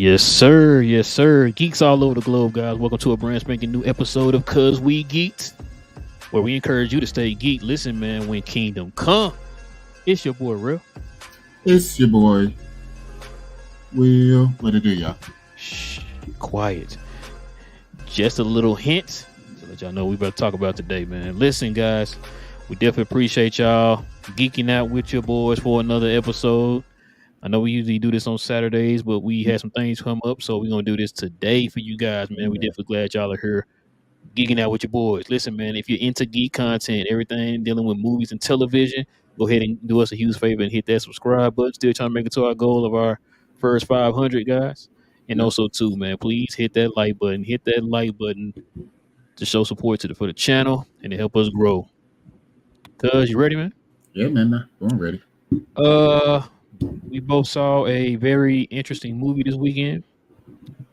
Yes, sir. Yes, sir. Geeks all over the globe, guys. Welcome to a brand spanking new episode of Cuz We Geek'd, where we encourage you to stay geek. Listen, man, when kingdom come, it's your boy, Real. It's your boy, Will. What it do, y'all? Shh, quiet. Just a little hint to let y'all know we better talk about today, man. Listen, guys, we definitely appreciate y'all geeking out with your boys for another episode. I know we usually do this on Saturdays, but we had some things come up, so we're gonna do this today for you guys, man. We definitely glad y'all are here geeking out with your boys. Listen, man, if you're into geek content, everything dealing with movies and television, go ahead and do us a huge favor and hit that subscribe button. Still trying to make it to our goal of our first 500, guys. And also, too, man, please hit that like button. Hit that like button to show support for the channel and to help us grow. Cuz, you ready, man? Yeah, man. I'm ready. We both saw a very interesting movie this weekend.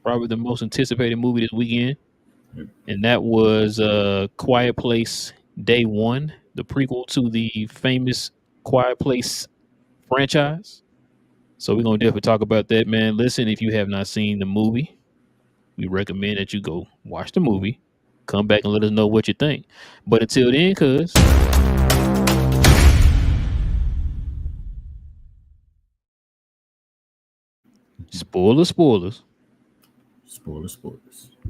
Probably the most anticipated movie this weekend. And that was Quiet Place Day One, the prequel to the famous Quiet Place franchise. So we're going to definitely talk about that, man. Listen, if you have not seen the movie, we recommend that you go watch the movie, come back and let us know what you think. But until then, cuz... Spoilers. Spoilers.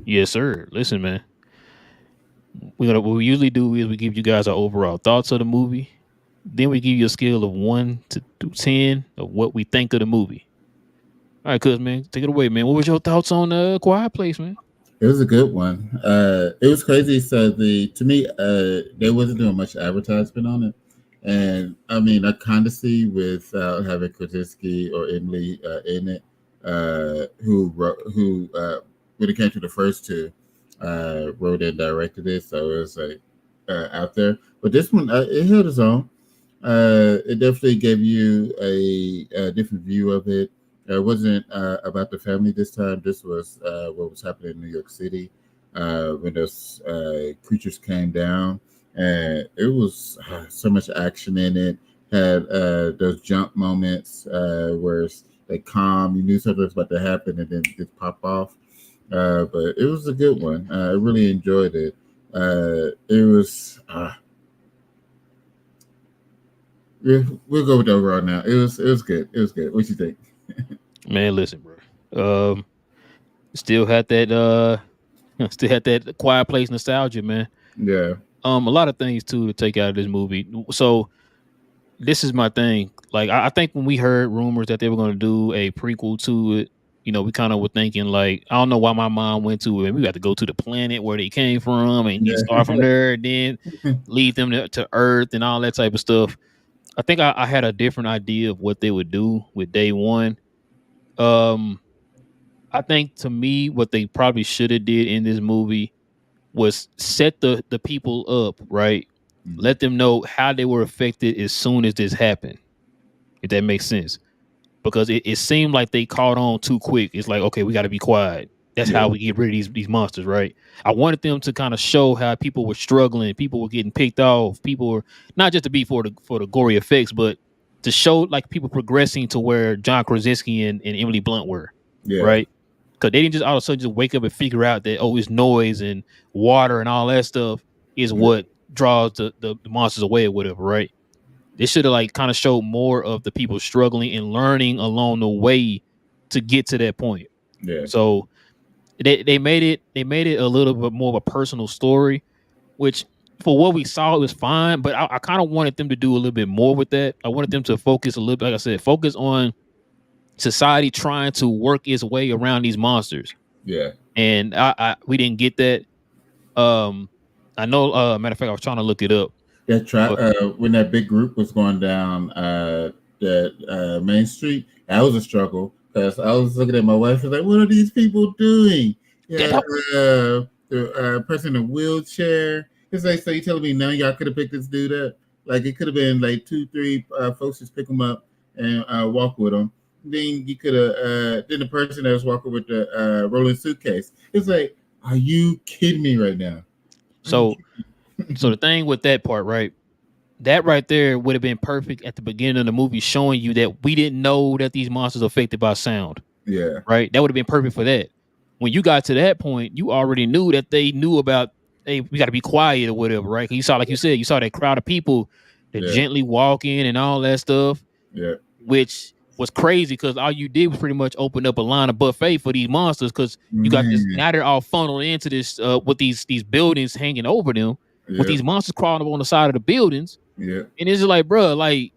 Yes, sir. Listen, man. What we usually do is we give you guys our overall thoughts of the movie. Then we give you a scale of 1 to 10 of what we think of the movie. All right, cuz, man, take it away, man. What was your thoughts on Quiet Place, man? It was a good one. It was crazy. So to me, they wasn't doing much advertisement on it, and I mean, I kind of see without having Krasinski or Emily in it, who when it came to the first two, wrote and directed it, so it was like out there. But this one, it held its own. It definitely gave you a different view of it. It wasn't about the family this time. This was what was happening in New York City when those creatures came down, and it was so much action in it. Had those jump moments where it's like calm, you knew something was about to happen, and then just pop off. But it was a good one. I really enjoyed it. It was. We'll go with the overall now. It was good. It was good. What you think? Man, listen, bro. Still had that Quiet Place nostalgia, man. Yeah. A lot of things too to take out of this movie. So this is my thing. Like I think when we heard rumors that they were going to do a prequel to it, we kind of were thinking like, I don't know why my mom went to it. We got to go to the planet where they came from and you start from there, and then lead them to Earth and all that type of stuff. I think I had a different idea of what they would do with Day One. I think to me, what they probably should have did in this movie was set the people up, right? Mm-hmm. Let them know how they were affected as soon as this happened, if that makes sense. Because it seemed like they caught on too quick. It's like, okay, we got to be quiet. That's how we get rid of these monsters, right? I wanted them to kind of show how people were struggling, people were getting picked off, people were not just to be for the gory effects, but to show like people progressing to where John Krasinski and Emily Blunt were, right? Because they didn't just all of a sudden just wake up and figure out that it's noise and water and all that stuff is what draws the monsters away or whatever, right? They should have like kind of showed more of the people struggling and learning along the way to get to that point. Yeah. So they made it a little bit more of a personal story, which for what we saw it was fine. But I kind of wanted them to do a little bit more with that. I wanted them to focus a little bit, like I said, focus on society trying to work its way around these monsters. Yeah. And we didn't get that. I know. Matter of fact, I was trying to look it up. Yeah, when that big group was going down that Main Street, that was a struggle because I was looking at my wife and like, what are these people doing? Yeah, the person in a wheelchair. It's like, so you telling me none of y'all could have picked this dude up? Like it could have been like 2-3 folks just pick him up and walk with him. Then you could have then the person that was walking with the rolling suitcase. It's like, are you kidding me right now? So the thing with that part, right? That right there would have been perfect at the beginning of the movie, showing you that we didn't know that these monsters are affected by sound. Yeah. right? That would have been perfect for that. When you got to that point, you already knew that they knew about, hey, we got to be quiet or whatever, right? 'Cause you saw, like you said, you saw that crowd of people that Yeah. gently walking and all that stuff, Yeah. which was crazy because all you did was pretty much open up a line of buffet for these monsters because you got this, Man. now they're all funneled into this with these buildings hanging over them with Yeah. these monsters crawling up on the side of the buildings. Yeah. And it's just like, bro, like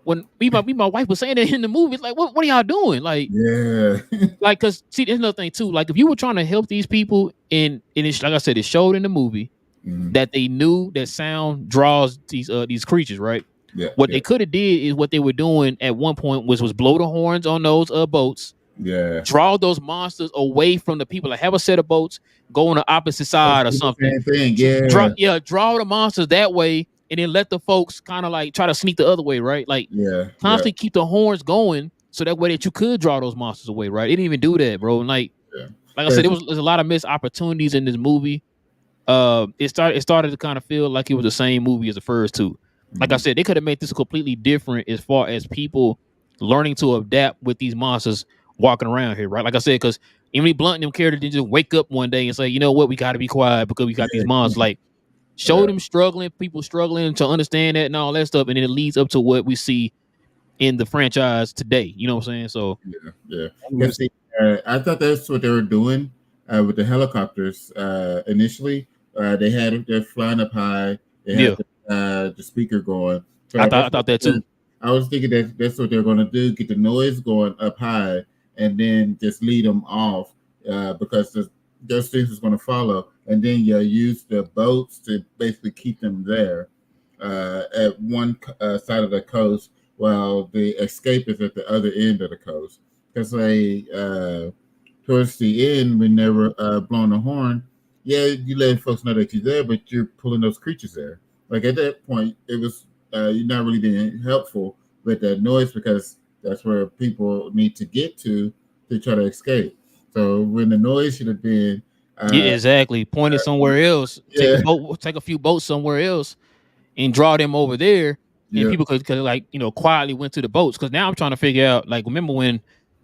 when my wife was saying that in the movie, it's like, what are y'all doing? Yeah. Like, cause see, there's another thing too. Like, if you were trying to help these people, and it's like I said, it showed in the movie Mhm. that they knew that sound draws these creatures, right? Yeah. What Yeah. they could have did is what they were doing at one point was blow the horns on those boats, Yeah. draw those monsters away from the people. Like, have a set of boats, go on the opposite side or something. Same thing. Yeah. Draw the monsters that way, and then let the folks kind of like try to sneak the other way, right? Like, Yeah. constantly keep the horns going so that way that you could draw those monsters away, right? It didn't even do that, bro. And Yeah. like I said, there's a lot of missed opportunities in this movie. It started to kind of feel like it was the same movie as the first two. Like I said, they could have made this completely different as far as people learning to adapt with these monsters walking around here, right? Like I said, because Emily Blunt and them characters didn't just wake up one day and say, you know what, we got to be quiet because we got these monsters. Like, show them struggling, people struggling to understand that and all that stuff, and then it leads up to what we see in the franchise today. You know what I'm saying? So yeah. See, I thought that's what they were doing with the helicopters. Initially, they're flying up high. They had the speaker going. So I thought that too. I was thinking that that's what they're going to do: get the noise going up high, and then just lead them off because those things is going to follow, and then you use the boats to basically keep them there at one side of the coast, while the escape is at the other end of the coast. Because towards the end, when they were blowing the horn, yeah, you let folks know that you're there, but you're pulling those creatures there. Like at that point, it was you're not really being helpful with that noise because that's where people need to get to try to escape. So when the noise should have been yeah, exactly. Pointed somewhere else. Yeah. Take a few boats somewhere else, and draw them over there. And people could like, you know, quietly went to the boats. Because now I'm trying to figure out, like, remember when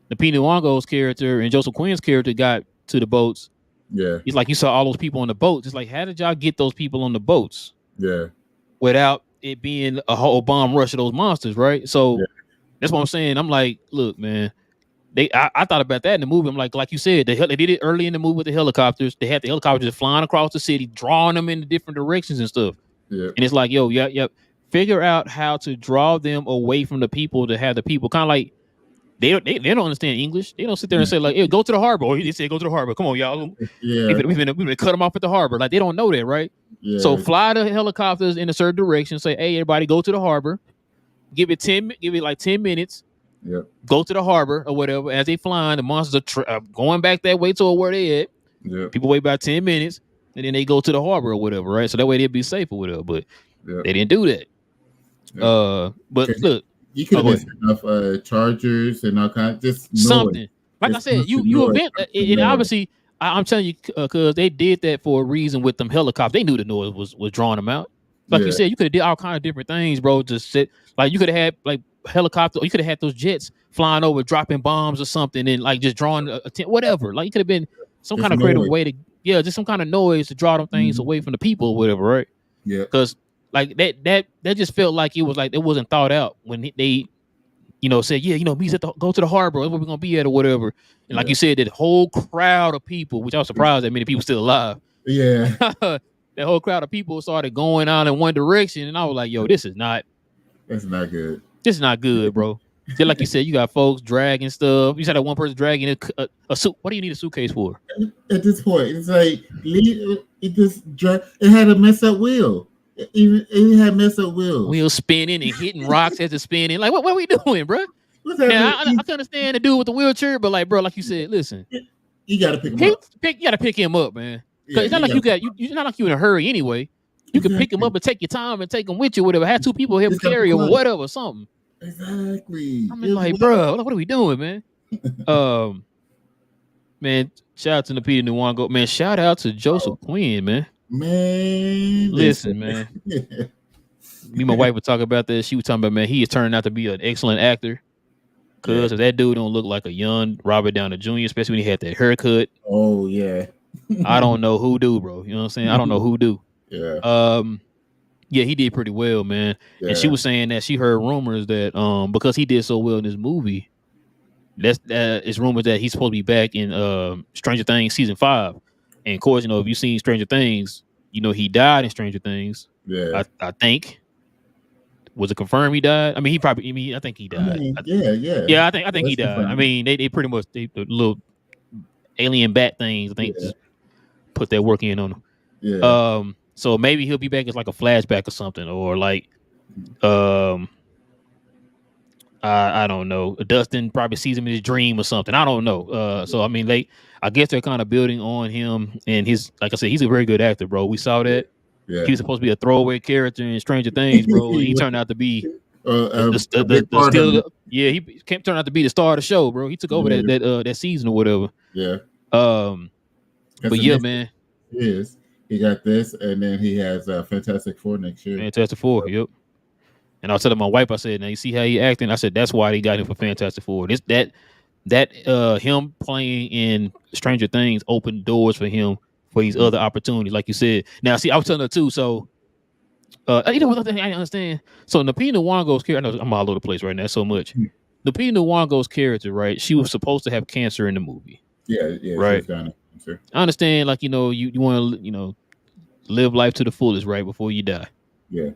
the Pete Nwongo's character and Joseph Quinn's character got to the boats? Yeah. It's like you saw all those people on the boats. It's like, how did y'all get those people on the boats? Yeah. Without it being a whole bomb rush of those monsters, right? So that's what I'm saying. I'm like, look, man. I thought about that in the movie. I'm like you said, they did it early in the movie with the helicopters. They had the helicopters flying across the city, drawing them in different directions and stuff. Yeah. And it's like, yo, figure out how to draw them away from the people to have the people kind of like they don't understand English. They don't sit there and say like, hey, go to the harbor. Or they say go to the harbor. Come on, y'all. Yeah. We've been cut them off at the harbor. Like, they don't know that, right? Yeah. So fly the helicopters in a certain direction. Say, hey, everybody, go to the harbor. Give it like 10 minutes. Yep. Go to the harbor or whatever. As they flying, the monsters are going back that way to where they at. Yep. People wait about 10 minutes, and then they go to the harbor or whatever, right? So that way they'd be safe or whatever. But they didn't do that. But look, you could have enough chargers and all kinds, just something. Like I said, you event it obviously. I'm telling you, because they did that for a reason with them helicopters. They knew the noise was drawing them out. Like you said, you could have did all kind of different things, bro. Just sit like you could have had like helicopter, or you could have had those jets flying over, dropping bombs or something, and like just drawing whatever. Like, it could have been some kind of creative way to just some kind of noise to draw them things away from the people or whatever, right? Yeah. Because like that just felt like it was like it wasn't thought out when they, you know, said, yeah, you know, meet go to the harbor, that's where we're gonna be at or whatever. And like you said, that whole crowd of people, which I was surprised that many people still alive. Yeah. That whole crowd of people started going out in one direction, and I was like, yo, that's not good. This is not good, bro. Just like you said, you got folks dragging stuff. You said that one person dragging a suit. What do you need a suitcase for? At this point, it's like it had a messed up wheel. It had messed up wheels. Wheels spinning and hitting rocks as it's spinning. Like, what are we doing, bro? Now, I can understand the dude with the wheelchair, but like, bro, like you said, listen, you got to pick him up. You got to pick him up, man. It's not like you're not like you in a hurry anyway. You can pick him up and take your time and take him with you, whatever. Have two people help carry him or whatever, something. Exactly. I'm like, bro, what are we doing, man? Man, shout out to Peter Nwongo. Man, shout out to Joseph Quinn, man. Man, listen, man. Me and my wife would talk about that. She was talking about, man, he is turning out to be an excellent actor. Yeah. Cause if that dude don't look like a young Robert Downey Jr., especially when he had that haircut. Oh yeah. I don't know who do, bro. You know what I'm saying? I don't know who do. Yeah. Um, yeah, he did pretty well, man. And she Yeah. was saying that she heard rumors that because he did so well in this movie, it's rumors that he's supposed to be back in Stranger Things season 5. And of course, if you've seen Stranger Things, he died in Stranger Things. Yeah. I think. Was it confirmed he died? I mean, I think he I died. mean, yeah, yeah. Yeah, I think he That's died. I confirmed. mean, they pretty much the little alien bat things. I think Yeah. just put that work in on him. Yeah. So maybe he'll be back as like a flashback or something, or like, um, I don't know. Dustin probably sees him in his dream or something. I don't know. So I mean, I guess they're kind of building on him and like I said, he's a very good actor, bro. We saw that Yeah. he was supposed to be a throwaway character in Stranger Things, bro, and he turned out to be A big the part of still it. yeah he turned out to be the star of the show, bro. He took over Yeah. that season or whatever. Yeah. Because But the yeah, next man, is he got this, and then he has Fantastic Four next year. Fantastic Four, yep. And I was telling my wife, I said, now you see how he acting? I said that's why they got him for Fantastic Four. That him playing in Stranger Things opened doors for him for these other opportunities, like you said. Now, see, I was telling her too. So, what thing I didn't understand. So, Napina Wango's character. I know I'm all over the place right now so much. Napina Wango's character, right? She was supposed to have cancer in the movie, Yeah, yeah, right? she's done it. I understand, like you want to live life to the fullest, right, before you die. Yeah.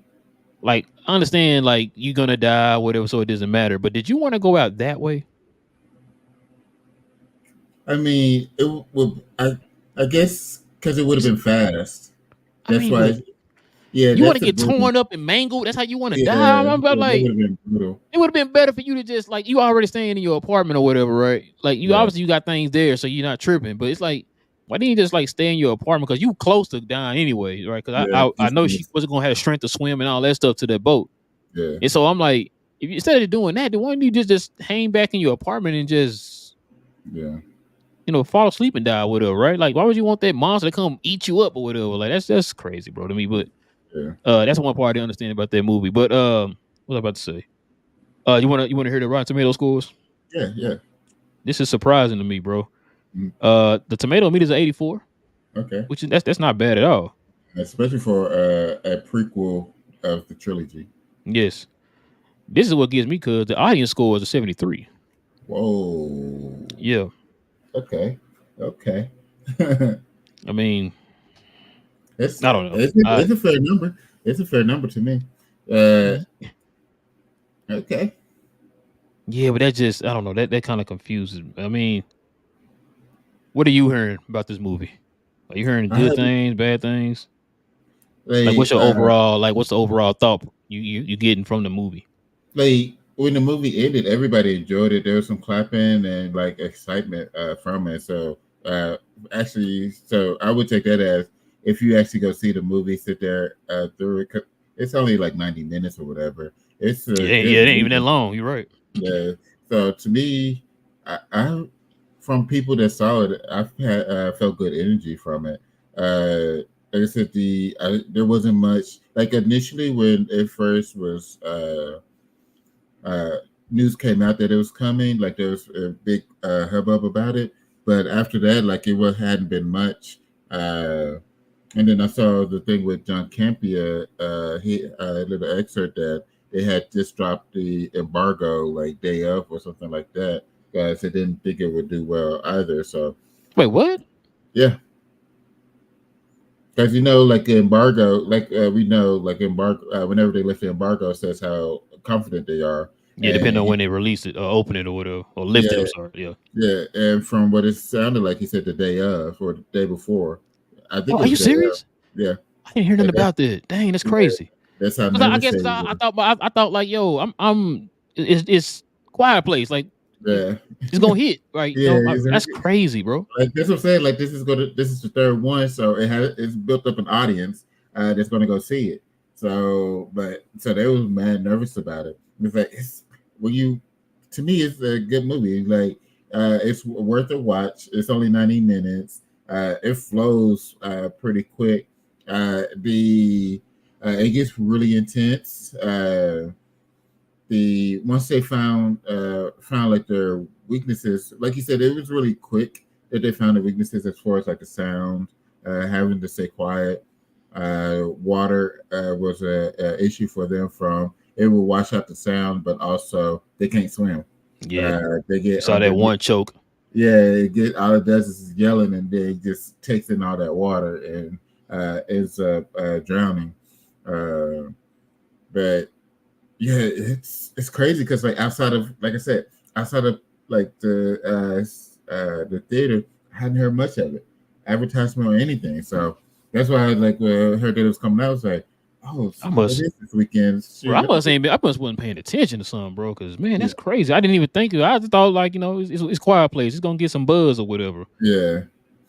Like, I understand, like you're gonna die, whatever, so it doesn't matter. But did you want to go out that way? I mean, it would. I guess because it would have been fast. That's But why. Yeah, you want that's to the get brutal. torn up and mangled. That's how you want to Yeah, die. I'm that like, would have been brutal. it would have been better for you to just like you already staying in your apartment or whatever, right? Like you Yeah. obviously you got things there, so you're not tripping. But it's like, why didn't you just like stay in your apartment because you close to dying anyway, right? Because I know she wasn't gonna have strength to swim and all that stuff to that boat. Yeah. And so I'm like, if instead of doing that, then why don't you just hang back in your apartment and just fall asleep and die or whatever, right? Like, why would you want that monster to come eat you up or whatever? Like, that's crazy, bro, to me. But that's one part I didn't understand about that movie. But what was I about to say? You wanna hear the Rotten Tomato scores? Yeah, yeah. This is surprising to me, bro. Mm. The tomato meter is 84. Okay. Which is that's not bad at all. Especially for a prequel of the trilogy. Yes. This is what gives me because the audience score is a 73. Whoa. Yeah. Okay. I mean, I don't know. It's a fair number. It's a fair number to me. Okay. Yeah, but that just I don't know. That kind of confuses me. I mean, what are you hearing about this movie? Are you hearing good things, bad things? Like what's your overall what's the overall thought you getting from the movie? Like when the movie ended, everybody enjoyed it. There was some clapping and like excitement from it. So actually, so I would take that as if you actually go see the movie, sit there through it. It's only like 90 minutes or whatever. It's it ain't even that long. You're right. Yeah. So to me, I from people that saw it, I've had felt good energy from it. Like I said, there wasn't much like initially when it first was news came out that it was coming, like there was a big hubbub about it. But after that, like it hadn't been much. And then I saw the thing with John Campea, he a little excerpt that they had just dropped the embargo like day of or something like that. Guys, they didn't think it would do well either. So wait, what? Yeah. Because like embargo, like we know, like embargo, whenever they lift the embargo, says how confident they are. Yeah, depending on when they release it or open it or whatever, or lift it. I'm sorry. Yeah. Yeah, and from what it sounded like, he said the day of or the day before. I think. Oh, are you serious? Yeah. I didn't hear nothing about that. Dang, that's crazy. That's how I guess I thought like, yo, it's Quiet Place, like it's gonna hit, right? Yeah, that's crazy, bro. Like that's what I'm saying. Like this is the third one, so it's built up an audience that's gonna go see it. So they was mad nervous about it. It's like to me it's a good movie. Like it's worth a watch. It's only 90 minutes. It flows pretty quick. It gets really intense. the once they found like their weaknesses, like you said, it was really quick that they found the weaknesses as far as like the sound, having to stay quiet. Water was a issue for them. From it will wash out the sound, but also they can't swim. Yeah, They you get saw that underneath. one choke. Yeah, it get all it does is yelling, and then it just takes in all that water and ends up drowning. Uh, but yeah, it's crazy because like outside of like I said, outside of like the theater, I hadn't heard much of it, advertisement or anything. So that's why I like heard that it was coming out. I was like, oh, I it must, is this weekend. bro. Shit, let me get, I must wasn't paying attention to something, bro. Because man, yeah, that's crazy. I didn't even think of it. I just thought like it's Quiet Place. It's gonna get some buzz or whatever. yeah.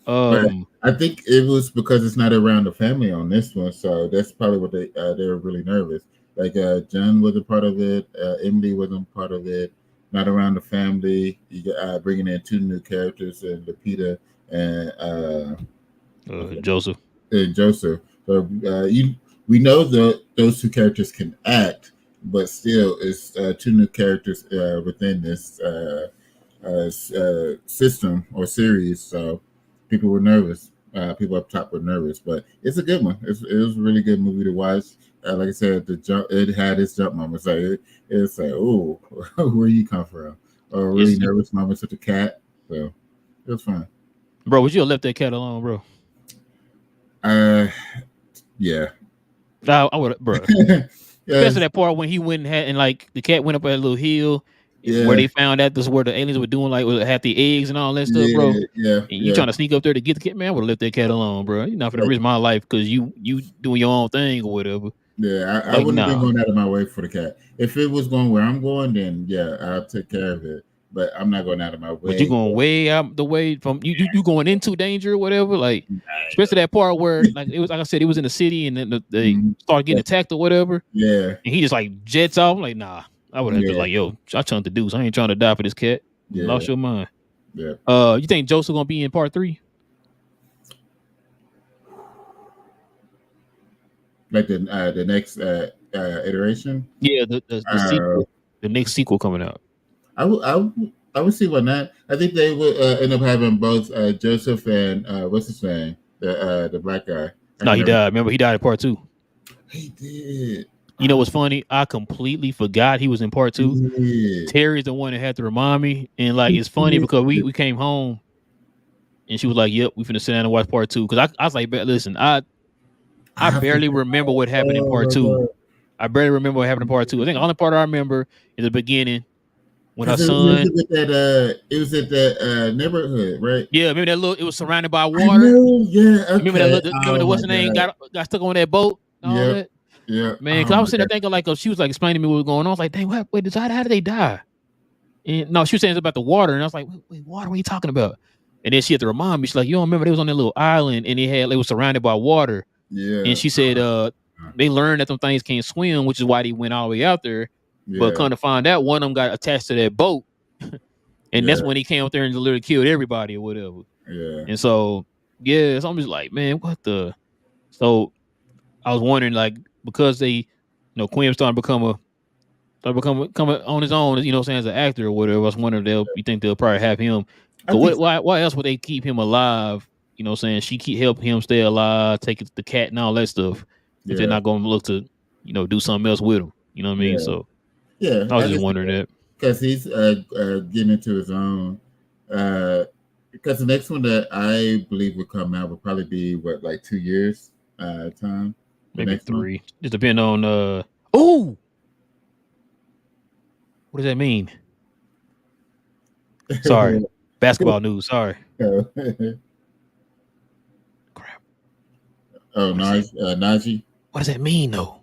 But Um, I think it was because it's not around the family on this one, so that's probably what they were really nervous. Like John wasn't part of it, Emily wasn't part of it. Not around the family. You got bringing in two new characters, and Lupita and Joseph. Joseph. So we know that those two characters can act, but still, it's two new characters within this system or series. So people were nervous. People up top were nervous, but it's a good one. It was a really good movie to watch. Like I said, the jump it had its jump moments. It's like, oh, where you come from? Or really It's nervous moments with the cat. So it was fun. bro. Would you have left that cat alone, bro? Uh, yeah, I would, bro. Especially yes, that part when he went and like the cat went up a little hill where yeah, they found out this is where the aliens were doing like had the eggs and all that stuff, bro. yeah, yeah, And you yeah. trying to sneak up there to get the cat, man? I would have left that cat alone, bro. You're not gonna Like, risk my life because you doing your own thing or whatever. yeah, I Like, wouldn't have been nah. going out of my way for the cat. If it was going where I'm going, then yeah, I'll take care of it. But I'm not going out of my But you way. going way out the way from you going into danger or whatever. Like, especially that part where like it was like I said, it was in the city and then they Mhm. started getting attacked or whatever, Yeah, and he just like jets off. I'm like, nah. I would have been yeah, like, yo, I trying to do. So I ain't trying to die for this cat. You yeah, lost your mind. yeah. You think Joseph gonna be in part 3? Like the next iteration. Yeah, the Uh, sequel, the next sequel coming out. I would see why not. I think they would end up having both Joseph and what's his name, the black guy. I No, can he never. died. Remember, he died in part 2. He did. You know Oh, what's funny? I completely forgot he was in part 2. he did. Terry's the one that had to remind me, and like He it's funny because did. we came home and she was like, "Yep, we finna sit down and watch part 2." Because I was like, Listen, I I have to. barely remember what happened in part Oh 2. my I barely remember what happened in part 2. I think the only part I remember is the beginning when her Because it was son. with that it was at that neighborhood, right? Yeah, remember that little? It was surrounded by I water. know, yeah, Remember that? okay. Remember Oh the my what's the name god. got stuck on that boat and all Yep, that. yep. Man, Oh because I my was sitting god. there thinking, like, she was like explaining to me what was going on. I was like, dang, what? Wait, how did they die? And no, she was saying it's about the water. And I was like, wait, water? What are you talking about? And then she had to remind me, she's like, you don't remember they was on that little island and it was surrounded by water. And Yeah. she said, they learned that them things can't swim, which is why they went all the way out there. But Yeah. kind of find out one of them got attached to that boat. And that's Yeah. when he came up there and literally killed everybody or whatever. Yeah. And so, yeah, so I'm just like, man, what the? So I was wondering, like, because Quinn starting to become on his own, you know, saying as an actor or whatever. I was wondering you think they'll probably have him. I Cause think why else would they keep him alive? You know, saying she keep help him stay alive, take the cat and all that stuff. If they're yeah. not going to look to, do something else with him. You know what I mean? Yeah. So Yeah. I was I just guess wondering that. because he's getting into his own. Because the next one that I believe would come out would probably be what, like 2 years time. The Maybe next one. 3. Just depend on. Oh, what does that mean? Sorry, basketball news. Sorry. Oh, Crap. What is that? Najee. What does that mean though?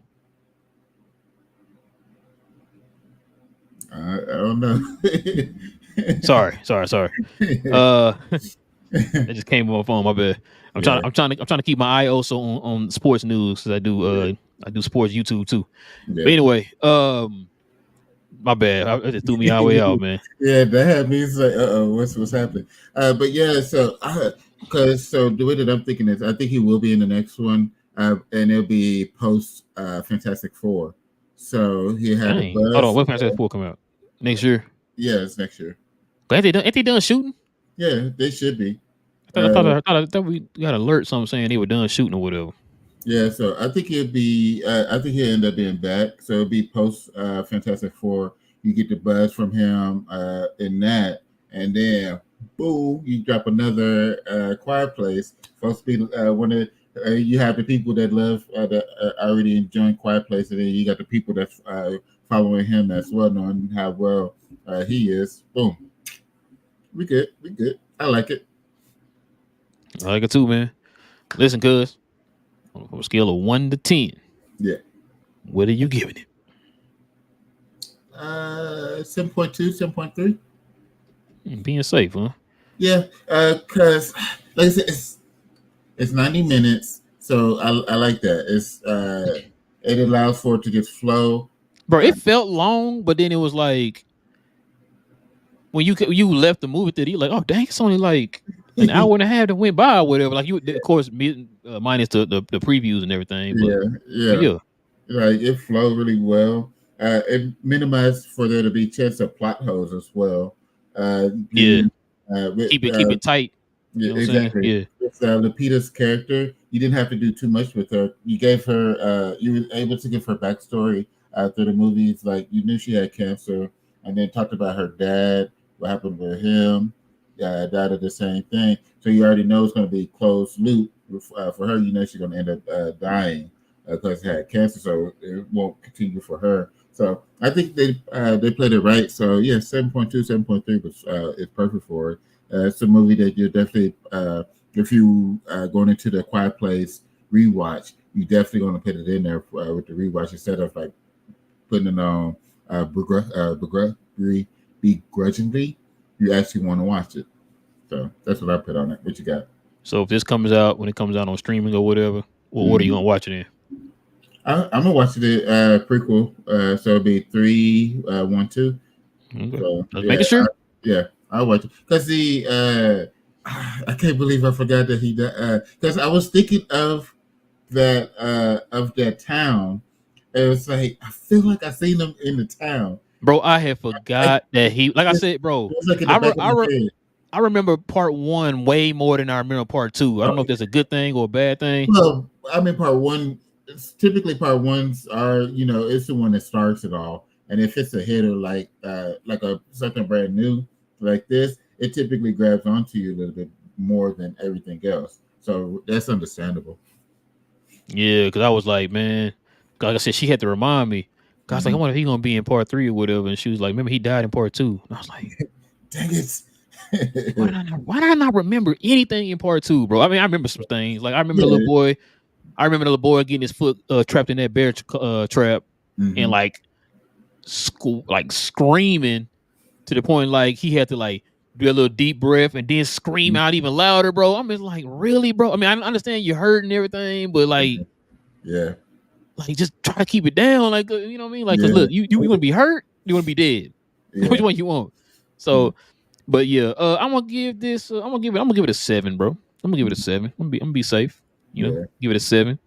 I don't know. Sorry. It just came on my phone. My bad. I'm Yeah. trying to keep my eye also on sports news because I do sports YouTube too. Yeah. But anyway, my bad. It just threw me all the way out, man. Yeah, that had me say, what's happening? But yeah, so the way that I'm thinking is, I think he will be in the next one, and it'll be post Fantastic Four. So he had a Dang. Hold on. bus. When Fantastic Four come out? Next year. Yeah, it's next year. But ain't they done shooting? Yeah, they should be. I thought I thought Uh, I thought, I thought we got alert something saying they were done shooting or whatever. yeah, so I think it'd be. I think he'll end up being back. So it'll be post Fantastic Four. You get the buzz from him in that, and then boom, you drop another Quiet Place. Supposed to be one of you have the people that love that are already enjoying Quiet Place, and then you got the people that's following him as well, knowing how well he is. Boom, we good, we good. I like it. I like it too, man. Listen, cuz on a scale of 1 to 10, Yeah. what are you giving it? 7.2, 7.3. Being safe, huh? Yeah, because like I said, it's 90 minutes, so I like that. It allows for it to just flow. Bro, Uh, it felt long, but then it was like when you left the movie theater, you like, oh dang, it's only like an hour and a half that went by or whatever. Like you, of course, minus the previews and everything, but yeah, but yeah, yeah, like it flowed really well. It minimized for there to be chance of plot holes as well. yeah, The with keep it tight. You Yeah, know what I'm saying? exactly. Yeah, With Lupita's character, you didn't have to do too much with her. You gave her, you were able to give her backstory through the movies. Like you knew she had cancer, and then talked about her dad, what happened with him, died of the same thing. So you already know it's going to be closed loop for her. You know she's going to end up dying because she had cancer, so it won't continue for her. So I think they played it right. So yeah, 7.2, 7.3 was is perfect for it. It's a movie that you're definitely, if you going into the Quiet Place rewatch, you definitely going to put it in there with the rewatch instead of like putting it on begrudgingly. You actually want to watch it. So that's what I put on it. What you got? so if this comes out when it comes out on streaming or whatever, well, what are you Mm-hmm. gonna watch it in? I'm gonna watch the prequel. So it'll be 3, 1, 2. Okay. So Just making sure. yeah, I'll watch it because the I can't believe I forgot that he died. Because I was thinking of that town. It was like I feel like I seen him in the town. Bro, I had I, forgot that he, like I it said, bro, was like in the I re, back of I, my re, head. I remember part one way more than I remember part two. I don't Oh, know if that's a good thing or a bad thing. well, I mean, part one. It's typically part ones are it's the one that starts it all, and if it's a hitter like a something brand new like this, it typically grabs onto you a little bit more than everything else. So that's understandable. Yeah, because I was like, man, 'cause like I said, she had to remind me. 'Cause I was like, I Hmm. wonder if he gonna be in part three or whatever. And she was like, remember he died in part two. And I was like, Dang it! why did I not remember anything in part two, bro? I mean, I remember some things. Like I remember the little Yeah. boy. I remember the little boy getting his foot trapped in that bear trap and Hmm. like like screaming to the point like he had to like do a little deep breath and then scream out even louder, bro. I'm just like, really, bro? I mean, I understand you're hurt and everything, but Yeah. like just try to keep it down, like you know what I mean? Like, cause Yeah. look, you want to be hurt, you want to be dead. Which Yeah. one you want? Mm. So, but yeah, I'm gonna give this. I'm gonna give it a 7, bro. I'm gonna give it a 7. I'm gonna be safe. You know, Yeah. give it a 7.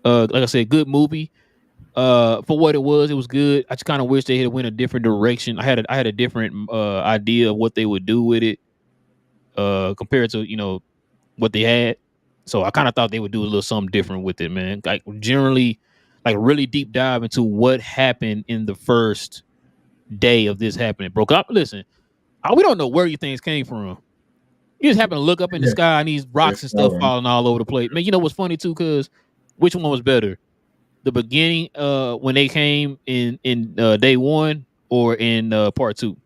Like I said, good movie. For what it was good. I just kind of wish they had went a different direction. I had a different idea of what they would do with it compared to what they had. So I kind of thought they would do a little something different with it, man. Like generally, like really deep dive into what happened in the first day of this happening, bro. Listen, we don't know where these things came from. You just happen to look up in the Yeah. sky and these rocks and It's stuff falling. falling all over the place. Man, you know what's funny too? Cause which one was better? The beginning, when they came in day one, or in part two?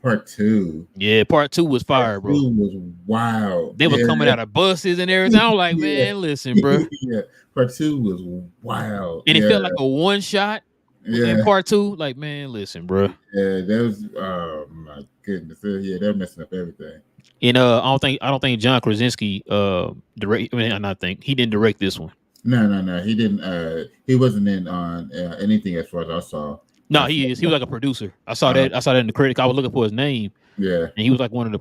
Part two. Yeah, part two was Part fire, bro. two was wild. They was Yeah. coming out of buses and everything. I was like, Yeah. man, listen, bro. Yeah. Part two was wild. And it Yeah. felt like a one shot in Yeah. part two. Like, man, listen, bro. Yeah. That was oh my goodness. Yeah, they're messing up everything. And I don't think John Krasinski direct. I mean, I not think he didn't direct this one. No, no, no. He didn't he wasn't in on anything as far as I saw. No, he is. He was like a producer. I saw that. I saw that in the credits. I was looking for his name. Yeah, and he was like one of the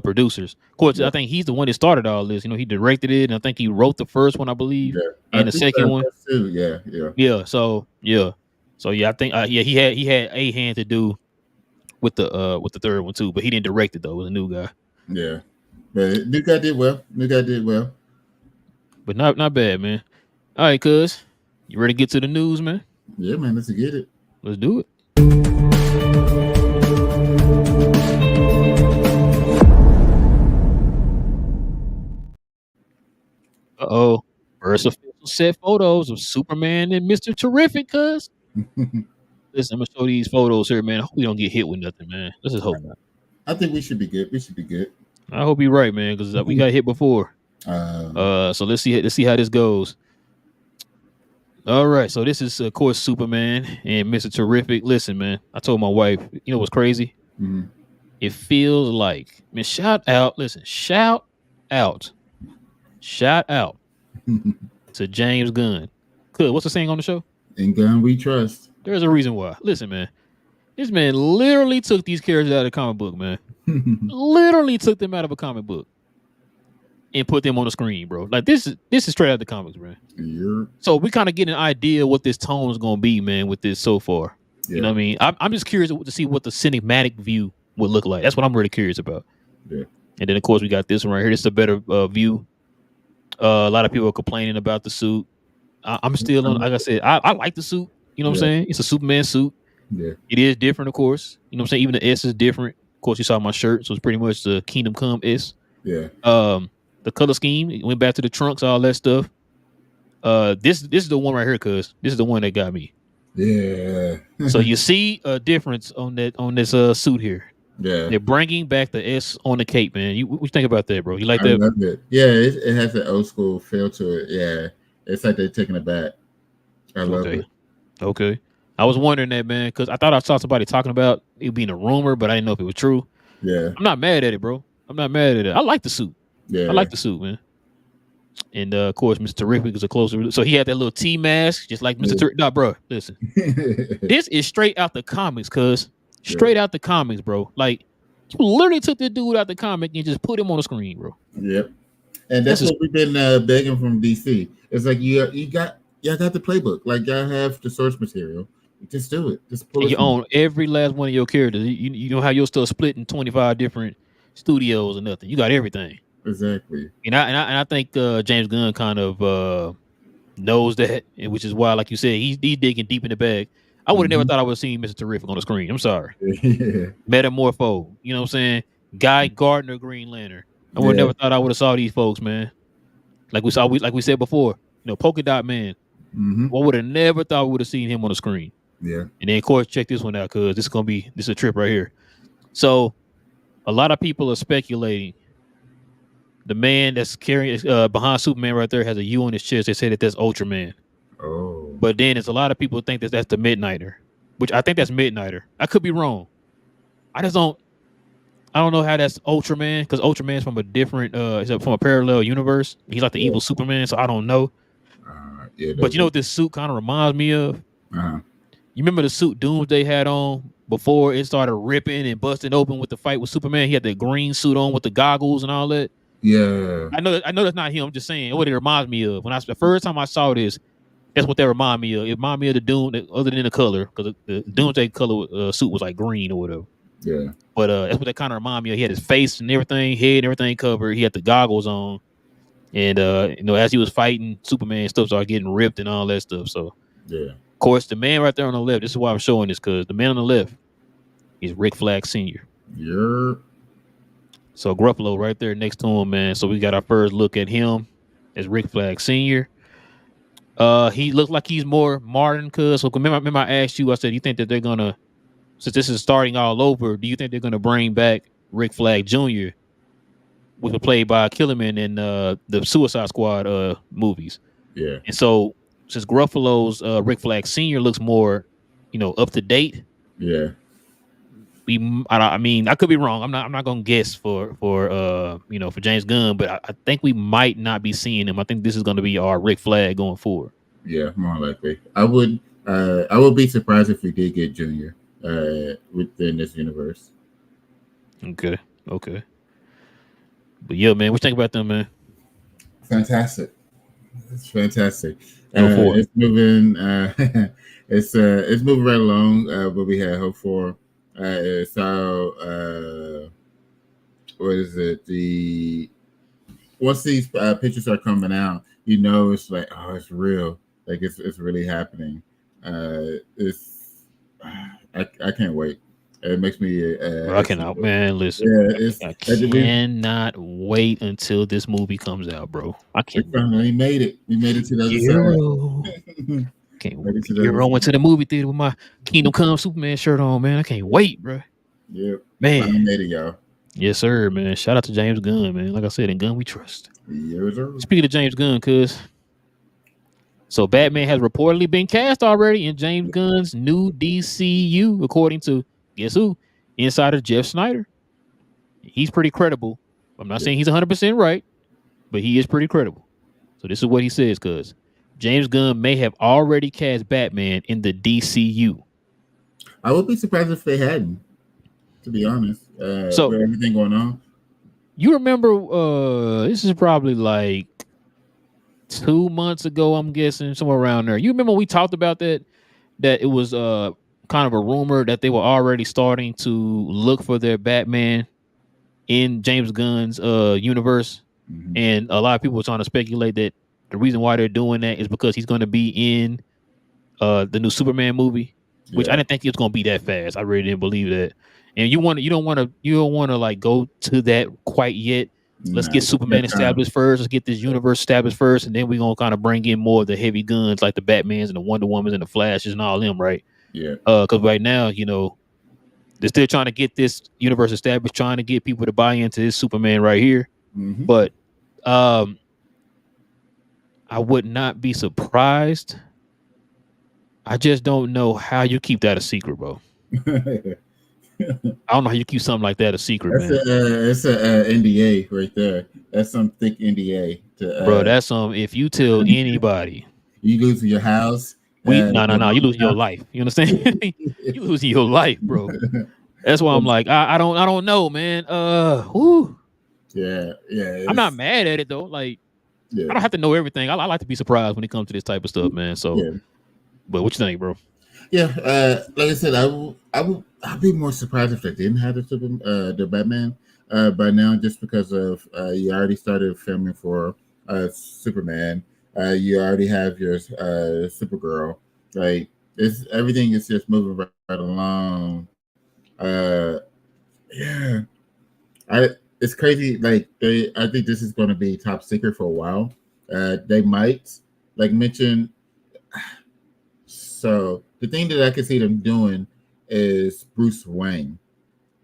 producers. Of course, yeah, I think he's the one that started all this. You know, he directed it, and I think he wrote the first one, I believe, yeah. I and the think second one. that's too. Yeah, yeah. Yeah. So I think he had a hand to do with the third one too, but he didn't direct it though. It was a new guy. Yeah, but new guy did well. New guy did well. But not bad, man. All right, cuz you ready to get to the news, man? Yeah, man. Let's get it. Let's do it. Uh-oh. First official set photos of Superman and Mr. Terrific, cuz. Listen, I'm gonna show these photos here, man. I hope we don't get hit with nothing, man. Let's just hope not. I think we should be good. We should be good. I hope you're right, man, because we got hit before. So let's see how this goes. All right, so this is of course Superman and Mr. Terrific. Listen, man, I told my wife, you know what's crazy? Mm-hmm. It feels like, man, shout out to James Gunn. Good. What's the saying on the show? In Gunn we trust. There's a reason why. Listen, man, this man literally took these characters out of the comic book, man. Literally took them out of a comic book and put them on the screen, bro. Like this is straight out of the comics, man. Yeah. So we kind of get an idea what this tone is going to be, man, with this so far. Yeah. You know what I mean? I'm just curious to see what the cinematic view would look like. That's what I'm really curious about. Yeah. And then, of course, we got this one right here. This is a better view. A lot of people are complaining about the suit. I'm still on, like I said, I like the suit. You know what I'm saying? It's a Superman suit. Yeah. It is different, of course. You know what I'm saying? Even the S is different. Of course, you saw my shirt, so it's pretty much the Kingdom Come S. Yeah. The color scheme, it went back to the trunks, all that stuff. This is the one right here, cuz this is the one that got me. Yeah. So you see a difference on this suit here. Yeah. They're bringing back the S on the cape, man. What you think about that, bro? You like that? I love it. Yeah, it has an old school feel to it. Yeah. It's like they're taking it back. I love it. Okay. I was wondering that, man, because I thought I saw somebody talking about it being a rumor, but I didn't know if it was true. Yeah. I'm not mad at it, bro. I'm not mad at it. I like the suit. Yeah. I like the suit, man. And of course, Mr. Terrific is a closer. So he had that little T mask, just like Mr. Terrific. Nah, bro, listen. This is straight out the comics, cuz. Straight out the comics, bro. Like, you literally took the dude out the comic and just put him on the screen, bro. Yep. And that's what we've been begging from DC. It's like y'all got the playbook. Like y'all have the source material. Just do it. Just pull it. You own every last one of your characters. You know how you're still split in 25 different studios or nothing. You got everything. Exactly. And I think James Gunn kind of knows that, which is why, like you said, he's digging deep in the bag. I would have never thought I would have seen Mr. Terrific on the screen. I'm sorry. Yeah. Metamorpho. You know what I'm saying? Guy Gardner, Green Lantern. I would have never thought I would have saw these folks, man. Like we said before, you know, Polka Dot Man. I would have never thought we would have seen him on the screen. Yeah. And then, of course, check this one out, because this is a trip right here. So a lot of people are speculating the man that's carrying behind Superman right there has a U on his chest. They say that's Ultraman. Oh. But then there's a lot of people think that's the Midnighter, which I think that's Midnighter. I could be wrong. I don't know how that's Ultraman, because Ultraman's from a different from a parallel universe. He's like the evil Superman, so I don't know. But you know what this suit kind of reminds me of? You remember the suit Doomsday had on before it started ripping and busting open with the fight with Superman? He had the green suit on with the goggles and all that. Yeah. I know that's not him. I'm just saying what it reminds me of. The first time I saw this, that's what that reminded me of. It reminded me of the Doom, other than the color, because the Doomsday color suit was like green or whatever. Yeah. But that's what that kind of reminded me of. He had his face and everything, head and everything covered. He had the goggles on. And, as he was fighting Superman, stuff started getting ripped and all that stuff. So, yeah. Of course, the man right there on the left, this is why I'm showing this, because the man on the left is Rick Flag Sr. Yeah. So Gruffalo right there next to him, man. So we got our first look at him as Rick Flag Sr. He looks like he's more modern, cuz. So remember I asked you, I said, you think that they're going to, since this is starting all over, do you think they're going to bring back Rick Flag Jr., which was played by Killerman in the Suicide Squad movies? Yeah. And so since Gruffalo's Rick Flag Sr. looks more, up to date. Yeah. I mean, I could be wrong. I'm not gonna guess for James Gunn, but I think we might not be seeing him. I think this is gonna be our Rick Flag going forward. Yeah, more likely. I would I would be surprised if we did get Junior within this universe. Okay, okay. But yeah, man, what you think about them, man? Fantastic. It's fantastic. Number four. It's moving. It's moving right along. What we had hoped for. It's how. What is it? The once these pictures are coming out, you know, it's like, oh, it's real. Like it's really happening. It's I can't wait. It makes me Bro, I cannot, man. Listen, yeah. I We cannot wait until this movie comes out, bro. I we can't. finally made it. We made it to the other side. Euro. Can't Made it wait. to the other Euro went side. to the movie theater with my Kingdom Come Superman shirt on, man. I can't wait, bro. Yep. Man. Finally made it, y'all. Yes, sir, man. Shout out to James Gunn, man. Like I said, in Gunn we trust. Yes, sir. Speaking of James Gunn, cuz so Batman has reportedly been cast already in James Gunn's new DCU, according to guess who? Insider Jeff Snyder. He's pretty credible. I'm not saying he's 100% right, but he is pretty credible. So this is what he says, cuz James Gunn may have already cast Batman in the DCU. I would be surprised if they hadn't, to be honest. So With everything going on. you remember this is probably like 2 months ago, I'm guessing, somewhere around there. You remember we talked about that it was kind of a rumor that they were already starting to look for their Batman in James Gunn's universe. Mm-hmm. And a lot of people were trying to speculate that the reason why they're doing that is because he's going to be in the new Superman movie, which I didn't think it was going to be that fast. I really didn't believe that. And you don't want to like go to that quite yet. Let's get Superman established first. Let's get this universe established first, and then we're gonna kind of bring in more of the heavy guns like the Batmans and the Wonder Womans and the Flashes and all them, right? Yeah. Because right now, they're still trying to get this universe established, trying to get people to buy into this Superman right here. Mm-hmm. But I would not be surprised. I just don't know how you keep that a secret, bro. I don't know how you keep something like that a secret, man. It's a NDA right there. That's some thick NDA. Bro, that's if you tell anybody, you lose your house. No, you lose your life. You understand? You losing your life, bro. That's why I'm like, I don't know, man. Whew. Yeah. I'm not mad at it though. Like, I don't have to know everything. I like to be surprised when it comes to this type of stuff, man. So, but what you think, bro? Yeah, like I said, I'd be more surprised if they didn't have the Batman by now, just because of you already started filming for Superman. You already have your Supergirl. Like everything is just moving right along. Yeah, it's crazy. Like I think this is going to be top secret for a while. They might mention. So the thing that I can see them doing is Bruce Wayne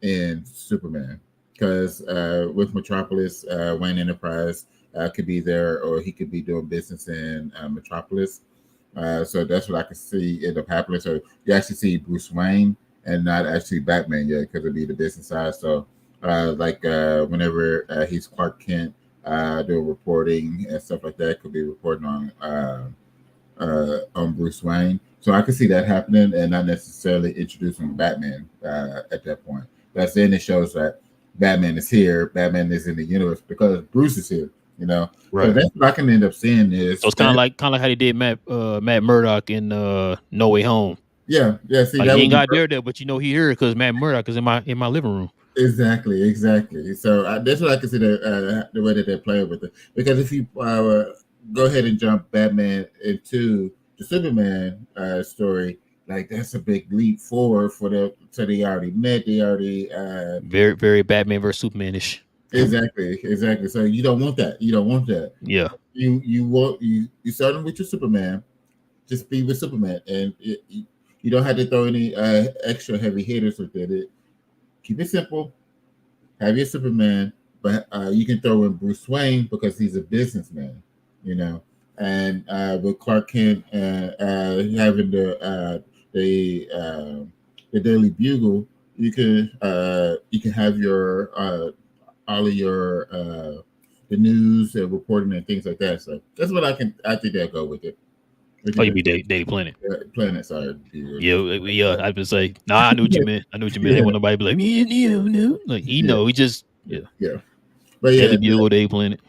in Superman, because with Metropolis, Wayne Enterprise could be there, or he could be doing business in Metropolis. So that's what I can see end up happening. So you actually see Bruce Wayne and not actually Batman yet, because it'd be the business side. So whenever he's Clark Kent doing reporting and stuff like that, could be reporting on Bruce Wayne. So I could see that happening, and not necessarily introducing Batman at that point. That's then it shows that Batman is here. Batman is in the universe because Bruce is here. Right. So that's what I can end up seeing is. So it's kind of like how they did Matt Murdock in No Way Home. Yeah. See, like he ain't got there, but he here because Matt Murdock is in my living room. Exactly. So that's what I consider the way that they're playing with it. Because if you go ahead and jump Batman into the Superman story, like that's a big leap forward for them. So they already met. They already very, very Batman versus Superman-ish. Exactly. So you don't want that. Yeah. You starting with your Superman. Just be with Superman, and you don't have to throw any extra heavy hitters within it. Keep it simple. Have your Superman, but you can throw in Bruce Wayne because he's a businessman, And with Clark Kent having the Daily Bugle, you can have your all of your the news and reporting and things like that. So that's what I think they'll go with it. What Oh, you you mean? be Daily Planet? Planet. Sorry. Yeah. I would say, nah, I knew what you meant. I knew what you meant. Ain't Yeah, want nobody to be like, no. Like, yeah, he just, yeah. But Daily yeah, Bugle, Daily Planet.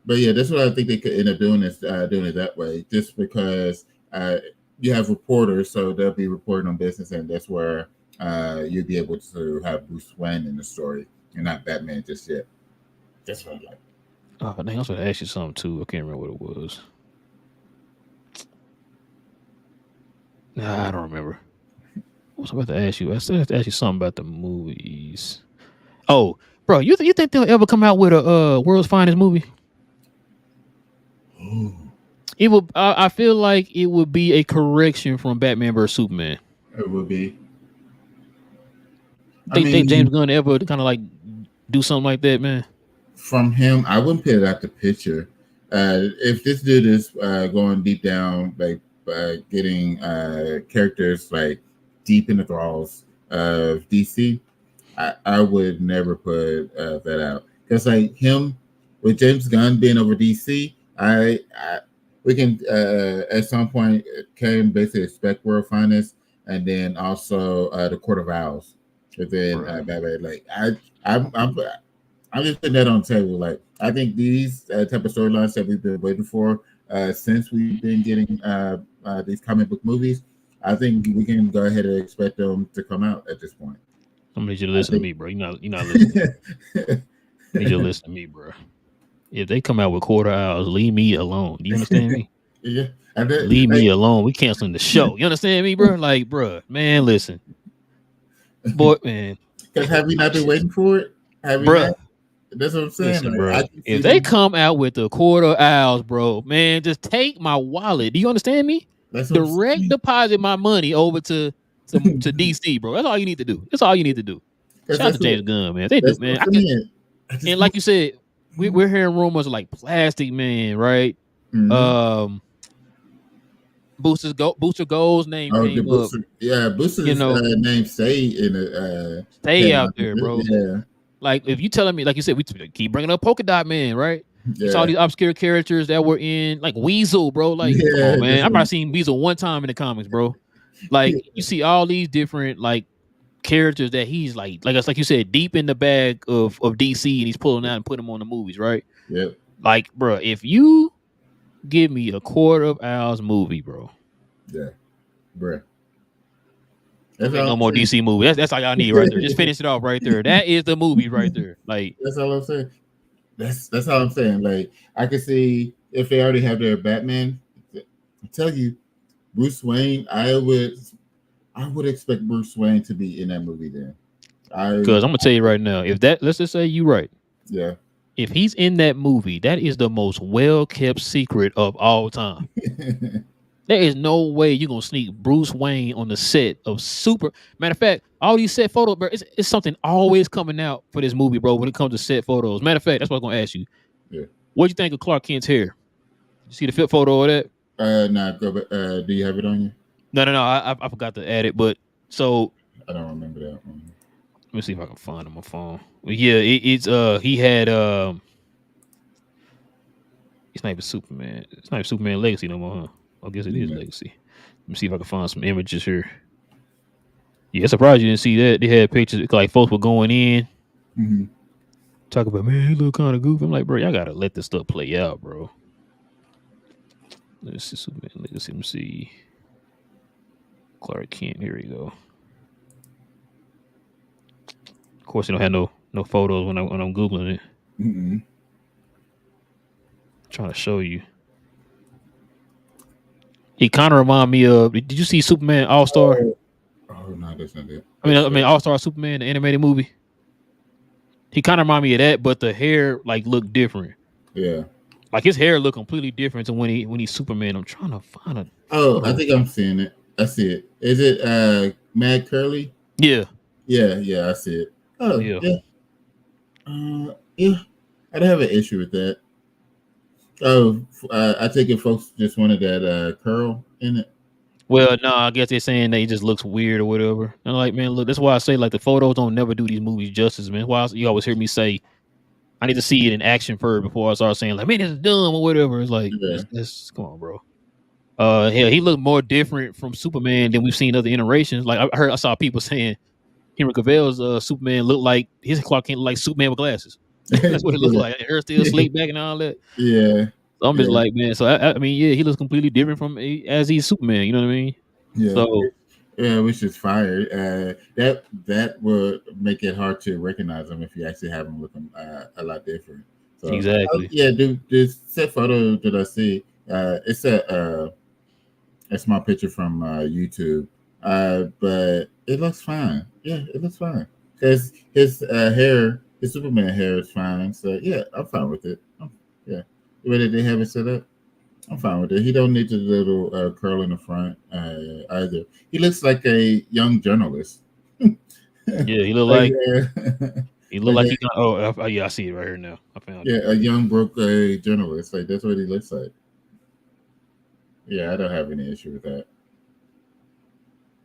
but yeah, that's what I think they could end up doing it that way, just because you have reporters, so they'll be reporting on business, and that's where you'll be able to have Bruce Wayne in the story and not Batman just yet. That's what I like. Oh, dang, I was going to ask you something too. I can't remember what it was. Nah, I don't remember. What was I about to ask you? I still have to ask you something about the movies. Oh, bro, you think they'll ever come out with a world's finest movie? Ooh, It will. I feel like it would be a correction from Batman vs Superman. it would be. I Think James mean, Gunn ever kind of like do something like that, man? from him, I wouldn't put it out the picture. If this dude is going deep down, like getting characters like deep in the thralls of DC, I would never put that out because like him with James Gunn being over DC, we can at some point can basically expect World Finest and then also the Court of Owls, and then Bruh. Batman. Like I'm just putting that on the table. Like I think these type of storylines that we've been waiting for since we've been getting these comic book movies, I think we can go ahead and expect them to come out at this point. I need you to I listen to think. me, bro. You're not listening. I need you to listen to me, bro. If they come out with quarter hours, leave me alone. Do you understand me? Yeah, and then, Leave like, me alone. We canceling the show. You understand me, bro? Like, bro, man, listen, boy, man, because have we not been waiting for it? Have we not? bruh, That's what I'm saying. listen, Like, I bro. can see If they them. come out with the quarter hours, bro, man, just take my wallet. Do you understand me? That's what I'm Direct saying. deposit my money over to DC, bro. That's all you need to do. That's all you need to do. Because Shout out to James Gunn, man. They do, that's what man. I'm saying. I And just like want. you said, we're hearing rumors of like Plastic Man, right? Mhm. Um, Booster Gold's name Oh, the came up. Booster. Yeah, You Booster's know, name say in the stay came out out. there, bro. Yeah, Like if you telling me, like you said, we keep bringing up Polka Dot Man, right? You saw yeah, these obscure characters that were in like Weasel, bro. Like, come on, yeah. man. That's I what probably seen Weasel one time in the comics, bro. Like you see all these different like characters that he's like you said, deep in the bag of DC, and he's pulling out and putting them on the movies, right? Yep. Like, bro, if you give me a quarter of hours movie, bro, Yeah, bruh. don't That's make all no I'm more saying. DC movie. That's all y'all need right there. Just finish it off right there. That is the movie right there. Like, That's all I'm saying. That's all I'm saying. Like I can see if they already have their Batman. I tell you, Bruce Wayne. I would expect Bruce Wayne to be in that movie. Then because I'm gonna tell you right now, if that let's just say you right. yeah. If he's in that movie, that is the most well kept secret of all time. There is no way you're gonna sneak Bruce Wayne on the set of Super. Matter of fact, all these set photos, bro, it's something always coming out for this movie, bro. When it comes to set photos, matter of fact, that's what I'm gonna ask you. Yeah. What do you think of Clark Kent's hair? You see the fit photo of that? Nah, go. But do you have it on you? No. I forgot to add it, but so I don't remember that one. let me see if I can find it on my phone. Well, yeah, it's he had it's not even Superman. It's not even Superman Legacy no more, huh? I guess it is Yeah. Legacy. Let me see if I can find some images here. Yeah, surprised you didn't see that. They had pictures like folks were going in, Mm-hmm. talk about, man, he look kind of goofy. I'm like, bro, y'all gotta let this stuff play out, bro. Let's see Superman Legacy. Let me see. Clark Kent. Here we go. Of course, they don't have no photos when I'm googling it. Mm-hmm. I'm trying to show you. He kind of remind me of. Did you see Superman All Star? Oh no, that's not it. I mean All Star Superman, the animated movie. He kind of remind me of that, but the hair like looked different. Yeah. Like his hair looked completely different to when he's Superman. I'm trying to find a Oh, I photo. think I'm seeing it. I see it. Is it Mad Curly? Yeah, Yeah, I see it. Oh, yeah. yeah. Yeah. I don't have an issue with that. Oh, I take it folks just wanted that curl in it. Well, no, I guess they're saying that he just looks weird or whatever. And I'm like, man, look, that's why I say like the photos don't never do these movies justice, man. That's why you always hear me say I need to see it in action first before I start saying like, man, this is dumb or whatever. It's like, Yeah. this come on, bro. Hell, he looked more different from Superman than we've seen other iterations. Like I saw people saying Henry Cavill's Superman looked like his Clark Kent looked like Superman with glasses. That's what it looked Yeah, like. Hair still slicked back and all that. yeah, So I'm just yeah, like, man. So I mean, yeah, he looks completely different from as he's Superman. You know what I mean? yeah. So Yeah, which is fire. That would make it hard to recognize them if you actually have them looking a lot different. So, exactly. yeah, this set photo that I see, it's a small picture from YouTube, but it looks fine. Yeah, it looks fine because his hair, his Superman hair is fine. So yeah, I'm fine with it. Yeah, the way that they have it set up. I'm fine with it. He don't need the little curl in the front either. He looks like a young journalist. Yeah, he looked like like he looked like like a, he got. Yeah, I see it right here now. I found it. yeah, a young broke journalist. Like that's what he looks like. Yeah, I don't have any issue with that.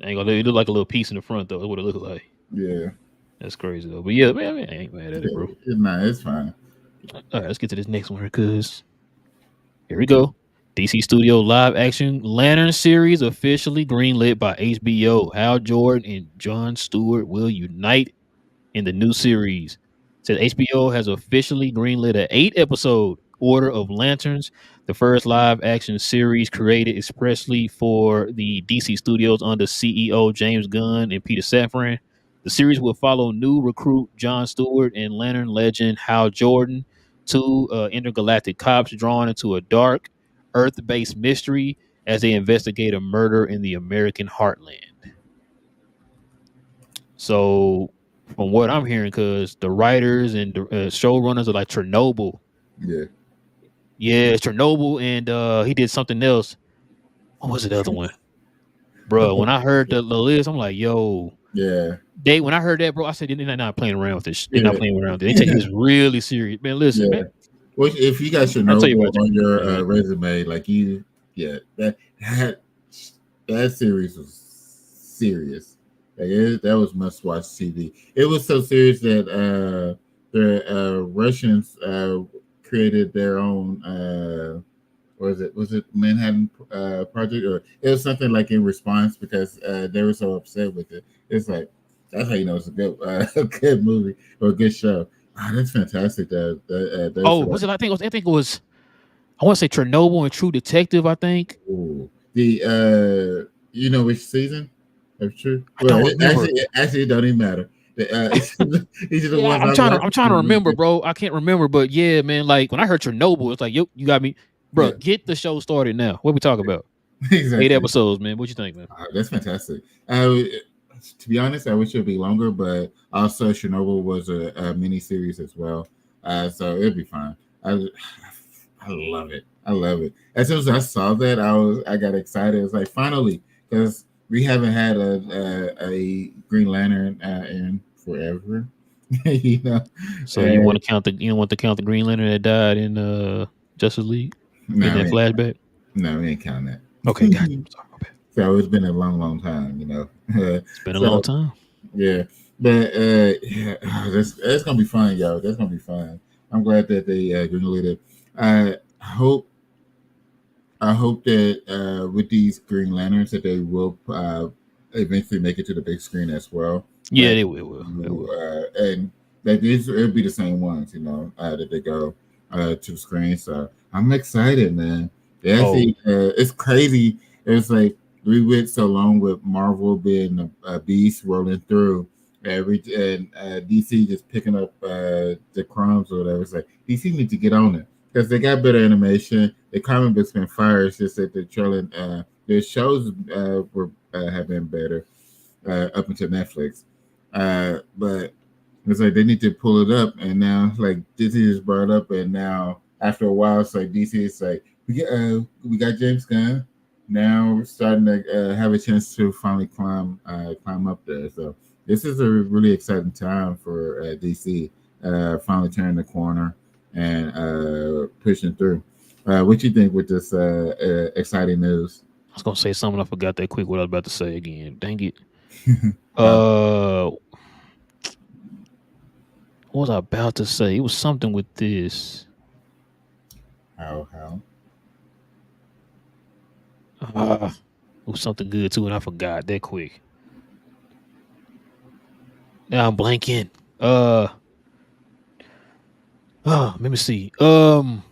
I ain't gonna. It look like a little piece in the front though. That's what it looked like. Yeah, That's crazy though. But yeah, man, I ain't mad at it, bro. nah, it's fine. All right, let's get to this next one because here we go. DC Studio live action Lantern series officially greenlit by HBO. Hal Jordan and Jon Stewart will unite in the new series. Said HBO has officially greenlit an 8-episode Order of Lanterns, the first live action series created expressly for the DC studios under CEO James Gunn and Peter Safran. The series will follow new recruit Jon Stewart and Lantern legend Hal Jordan, two intergalactic cops drawn into a dark, Earth based mystery as they investigate a murder in the American heartland. So, from what I'm hearing, because the writers and the showrunners are like Chernobyl. Yeah, Yeah, Chernobyl, and he did something else. What was the other one, bro? When I heard the list, I'm like, yo, yeah, when I heard that, bro, I said they're not playing around with this. They're not yeah, playing around with it. They taking this really serious, man. Listen, yeah. man. Which, if you got I'll tell you Chernobyl about on your Chernobyl. resume, like yeah, that that series was serious. That was must watch TV. It was so serious that the Russians created their own. Was it Manhattan Project, or it was something like in response because they were so upset with it. It's like that's how you know it's a good a good movie or a good show. Ah, that's fantastic. Oh, was it? I think it was. I want to say Chernobyl and True Detective. I think. Ooh. The you know which season? That's true. I Well, don't remember. actually, it don't even matter. These are the Yeah, ones I watched. I'm trying to remember, bro. I can't remember, but yeah, man. Like when I heard Chernobyl, it's like, yo, you got me, bro. Yeah, Get the show started now. What we talking about? 8 exactly. episodes, man. What you think, man? That's fantastic. To be honest, I wish it would be longer, but also Chernobyl was a mini series as well, so it'd be fine. I, I love it. I love it. As soon as I saw that, I got excited. It's like finally, because we haven't had a Green Lantern in forever, you know. So you want to count the you don't want to count the Green Lantern that died in Justice League in No, that flashback? we ain't counting that. Okay, got you. Sorry, my bad. So it's been a long, long time, you know. It's been a long So time. yeah, but yeah, that's gonna be fun, y'all. That's gonna be fun. I'm glad that they greenlit it. I hope I hope that with these Green Lanterns that they will eventually make it to the big screen as well. Yeah, Like, they will. They will. and that these it'll be the same ones, you know, that they go to the screen. So I'm excited, man. They Oh, actually, it's crazy. It's like we went so long with Marvel being a beast rolling through. And DC just picking up the crumbs or whatever. It's like DC need to get on it because they got better animation. The comic books been fire. It's just that the trailing, their shows were have been better up until Netflix. But it's like they need to pull it up, and now like Disney is brought up, and now after a while, it's like DC is like we got James Gunn. Now we're starting to have a chance to finally climb up there. So this is a really exciting time for DC. Finally turning the corner and pushing through. What you think with this exciting news? I was gonna say something. I forgot that quick. What I was about to say again. Dang it. How What was I about to say? It was something with this. how? was something good too, and I forgot that quick. Now I'm blanking. Let me see. What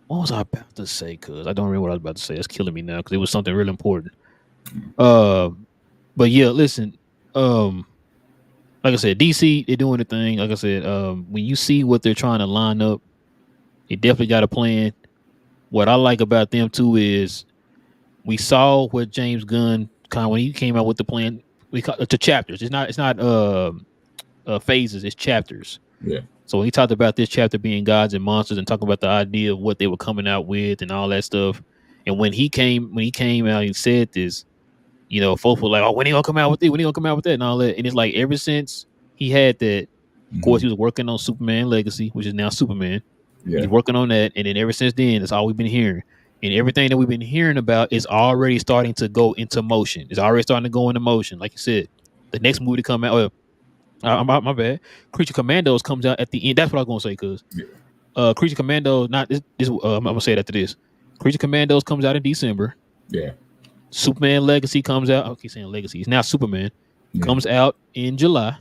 was I about to say? Cause I don't remember what I was about to say. It's killing me now because it was something really important. Uh, but yeah, listen. Um, like I said, DC they're doing the thing. Like I said, when you see what they're trying to line up, they definitely got a plan. What I like about them too is we saw what James Gunn kind of when he came out with the plan. We call it to chapters. It's not phases. It's chapters. Yeah. So when he talked about this chapter being gods and monsters and talking about the idea of what they were coming out with and all that stuff, and when he came out and said this, folks were like, "Oh, when he gonna come out with it? When he gonna come out with that?" and all that. And it's like ever since he had that, of course, he was working on Superman Legacy, which is now Superman. Yeah. He's working on that, and then ever since then, that's all we've been hearing. And everything that we've been hearing about is already starting to go into motion. It's already starting to go into motion. Like you said, the next movie to come out. My bad. Creature Commandos comes out at the end. That's what I was gonna say. Cause Creature Commandos, not this. I'm gonna say it after this. Creature Commandos comes out in December. Yeah. Superman Legacy comes out. I keep saying Legacy. It's now Superman. Comes out in July,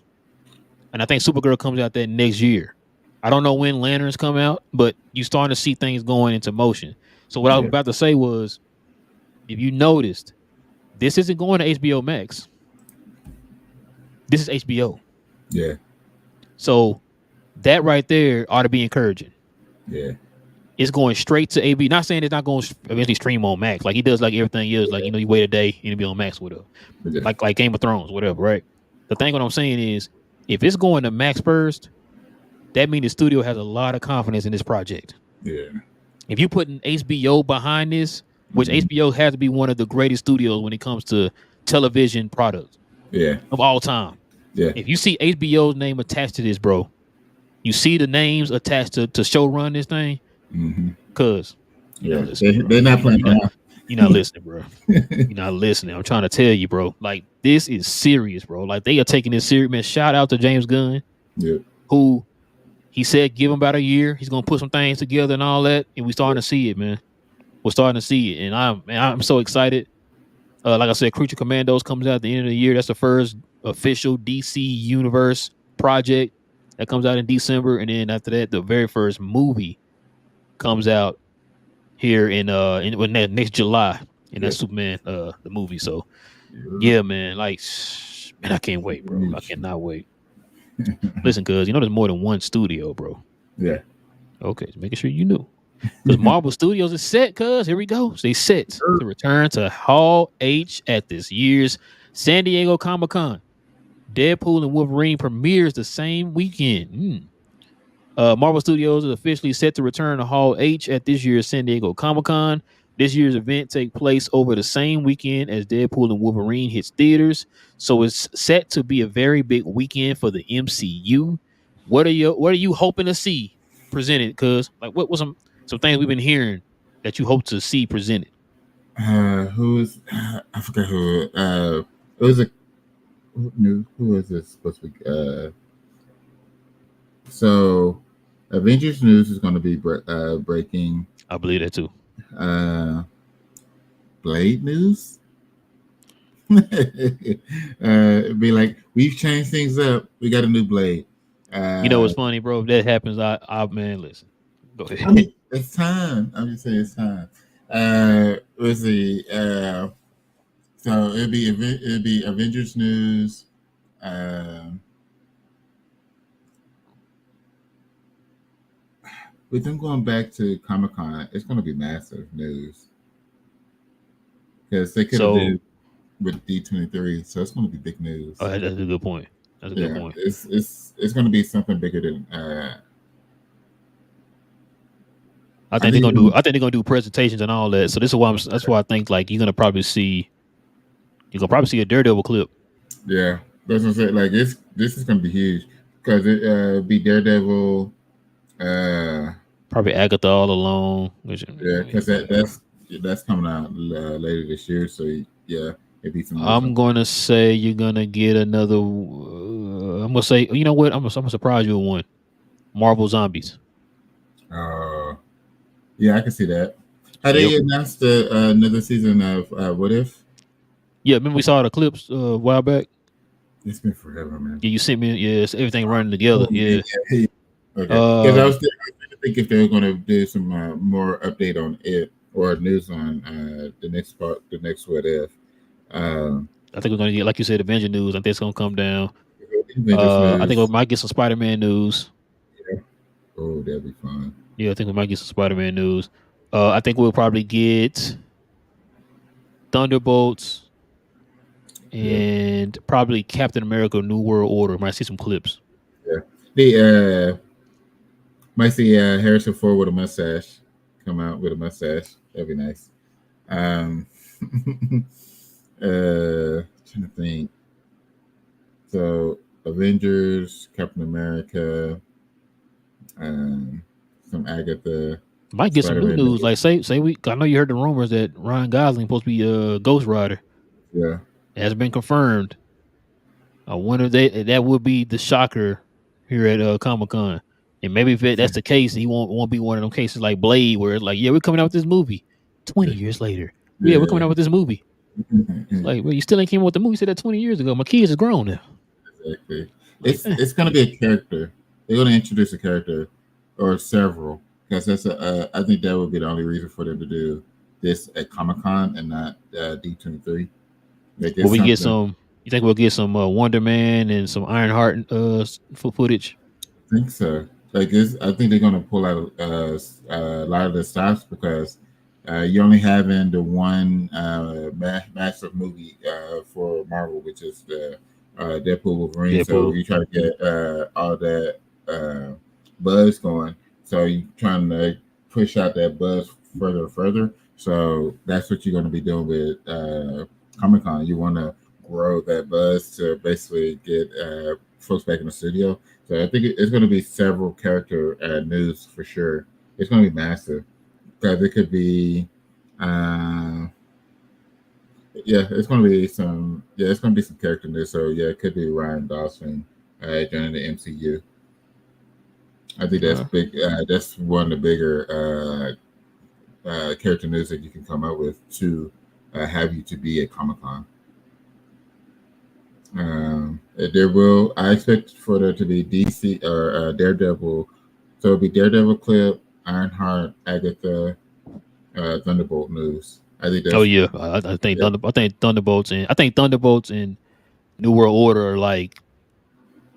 and I think Supergirl comes out that next year. I don't know when Lanterns come out, but you starting to see things going into motion. So what I was about to say was, if you noticed, this isn't going to HBO Max. This is HBO. Yeah. So that right there ought to be encouraging. Yeah. It's going straight to AB. Not saying it's not going to eventually stream on Max. Like he does like everything else. Like, you wait a day and it'll be on Max, whatever. Like Game of Thrones, whatever, right? The thing what I'm saying is, if it's going to Max first, that means the studio has a lot of confidence in this project. Yeah. If you put an HBO behind this, which HBO has to be one of the greatest studios when it comes to television products of all time. Yeah. If you see HBO's name attached to this, bro, you see the names attached to show run this thing, cause they're not playing around. You're not listening, bro. You're not listening. I'm trying to tell you, bro. Like, this is serious, bro. Like, they are taking this serious, man. Shout out to James Gunn, who he said give him about a year. He's gonna put some things together and all that, and we starting to see it, man. We're starting to see it, and I'm so excited. Like I said, Creature Commandos comes out at the end of the year. That's the first official DC Universe project that comes out in December, and then after that, the very first movie comes out here in next July, and that's Superman, the movie. So, yeah, man, like, man, I can't wait, bro. I cannot wait. Listen, cuz there's more than one studio, bro. Yeah. Okay, just making sure you knew. Because Marvel Studios is set, cuz here we go. They set to return to Hall H at this year's San Diego Comic-Con. Deadpool and Wolverine premieres the same weekend. Marvel Studios is officially set to return to Hall H at this year's San Diego Comic-Con. This year's event takes place over the same weekend as Deadpool and Wolverine hits theaters, so it's set to be a very big weekend for the MCU. What are you hoping to see presented? Cause like what was some things we've been hearing that you hope to see presented? I forgot who. It was who was this supposed to be? So Avengers news is going to be breaking. I believe that too. Blade news. It'd be like, we've changed things up. We got a new Blade. What's funny, bro? If that happens, I man, listen. Go ahead. I mean, it's time. I'm just saying it's time. Let's see. So it'd be Avengers news. With them going back to Comic-Con, it's going to be massive news because they could have did with D23, so it's going to be big news. Oh, that's a good point. That's a good point. It's going to be something bigger than. I think they're gonna do presentations and all that. So this is why that's why I think like you're gonna probably see a Daredevil clip. Yeah, that's what I'm saying. Like this is gonna be huge because it be Daredevil. Probably Agatha all alone. Because that's coming out later this year. So yeah, it'd be some. I'm gonna say you're gonna get another. I'm gonna say, you know what? I'm gonna surprise you with one. Marvel Zombies. Yeah, I can see that. Had Yep. they announced another season of What If? Yeah, remember we saw the clips a while back? It's been forever, man. Yeah, you sent me. Yeah, it's everything running together. Oh, yeah, Yeah. yeah, yeah. Okay, because I Um, was trying to think if they were going to do some more update on it or news on the next part, the next What If. Um, I think we're gonna get, like you said, Avenger news. I think it's gonna come down. Avengers I think we news. might get some Spider-Man news. Yeah. Oh, that'd be fun. Yeah, I think we might get some Spider-Man news. I think we'll probably get Thunderbolts Yeah, and probably Captain America: New World Order. Might see some clips. yeah. The might see Harrison Ford with a mustache come out with a mustache. That'd be nice. Um, trying to think. So Avengers, Captain America, um, some Agatha, Might get some Spider new Man. news. Like say we. I know you heard the rumors that Ryan Gosling supposed to be Ghost Rider. Yeah, It has been confirmed. I wonder if that would be the shocker here at Comic Con. And maybe if that's the case, he won't be one of them cases like Blade, where it's like, yeah, we're coming out with this movie 20 years later. Yeah, we're coming yeah. out with this movie. It's like, well, you still ain't came out with the movie. You said that 20 years ago. My kids are grown now. Exactly. Like, It's gonna be a character. They're gonna introduce a character or several because that's I think that would be the only reason for them to do this at Comic Con and not D23. Like will it's we get something. some? You think we'll get some Wonder Man and some Ironheart footage? I think so. Like it's, I think they're gonna pull out a lot of the stops because you only having the one massive movie for Marvel, which is the Deadpool Wolverine. So Deadpool. you try to get all that buzz going. So you trying to push out that buzz further and further. So that's what you're going to be doing with Comic Con. You want to grow that buzz to basically get folks back in the studio. So I think it's going to be several character news for sure. It's going to be massive because it could be, uh, yeah, it's going to be some, yeah, it's going to be some character news. So yeah, it could be Ryan Gosling joining the MCU. I think that's Uh, big. That's one of the bigger character news that you can come up with to have you to be at Comic Con. There will. I expect for there to be DC or Daredevil. So it'll be Daredevil clip, Ironheart, Agatha, Thunderbolt news. I think oh that's yeah, I think yeah, I think Thunderbolts and New World Order are like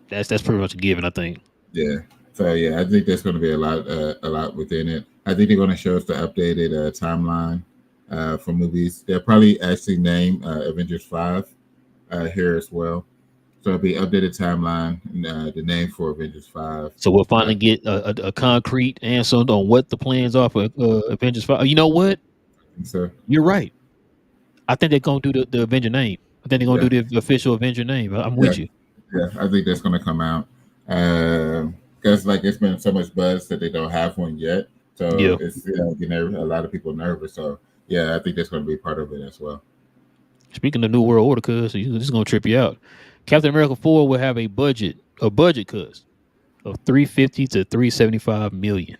that's pretty much a given. I think. yeah. So yeah, I think there's going to be a lot within it. I think they're going to show us the updated timeline for movies. They'll probably actually name Avengers 5 here as well. So it'll be updated timeline, and, the name for Avengers 5. So we'll Uh, finally get a concrete answer on what the plans are for Avengers 5. You know what? so You're right. I think they're gonna do the Avenger name. I think they're gonna yeah, do the official Avenger name. I'm yeah, with you. yeah. I think that's going to come out because like it's been so much buzz that they don't have one yet. So Yeah. it's getting a lot of people nervous. So yeah, I think that's going to be part of it as well. Speaking of New World Order, cuz this is gonna trip you out. Captain America 4 will have a budget cuz of 350 to 375 million.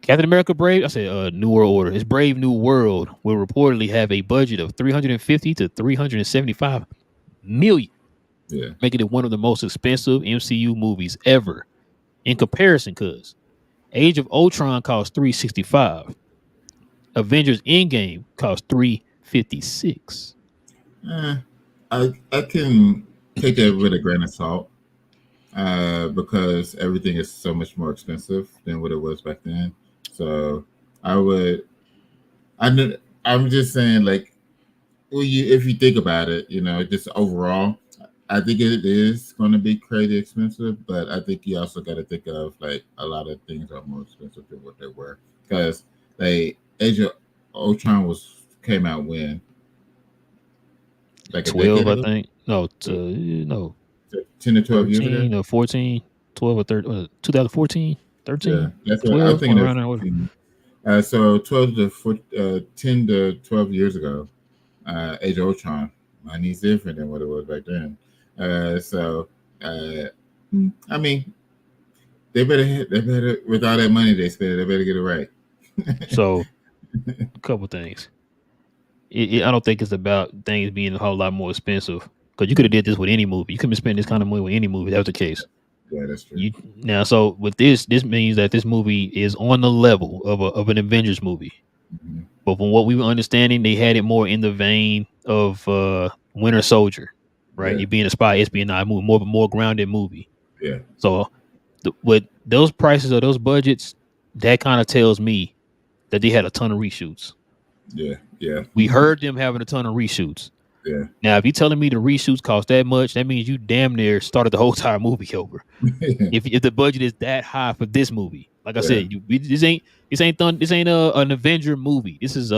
Captain America Brave, I said New World Order. His Brave New World will reportedly have a budget of 350 to 375 million, Yeah, making it one of the most expensive MCU movies ever. In comparison, cuz Age of Ultron cost 365. Avengers Endgame cost 356. eh, I can take that with a grain of salt because everything is so much more expensive than what it was back then. So I would I'm just saying like well, if you think about it, just overall, I think it is going to be crazy expensive. But I think you also got to think of like a lot of things are more expensive than what they were because like Age of Ultron was came out when like a 12, decade I ago, think. No, no, 10 to 12 years ago. 13 or 14, 12 or 13, 2014, Yeah, 13, that's what I'm 12, thinking of. around that order. So 10 to 12 years ago, Age of Ultron, money's different than what it was back then. So uh, I mean, they better with all that money they spend, they better get it right. So A couple things. I don't think it's about things being a whole lot more expensive. Because you could have did this with any movie. You couldn't have spent this kind of money with any movie. That was the case. Yeah, that's true. You now, so with this means that this movie is on the level of an Avengers movie. Hmm. But from what we were understanding, they had it more in the vein of Winter Soldier, right? Yeah, It being a spy espionage movie, more grounded movie. yeah, So with those prices or those budgets, that kind of tells me that they had a ton of reshoots. yeah, yeah, We heard them having a ton of reshoots. yeah. Now, if you're telling me the reshoots cost that much, that means you damn near started the whole entire movie over. If the budget is that high for this movie, like I Yeah, said, this ain't an Avenger movie. This is yeah,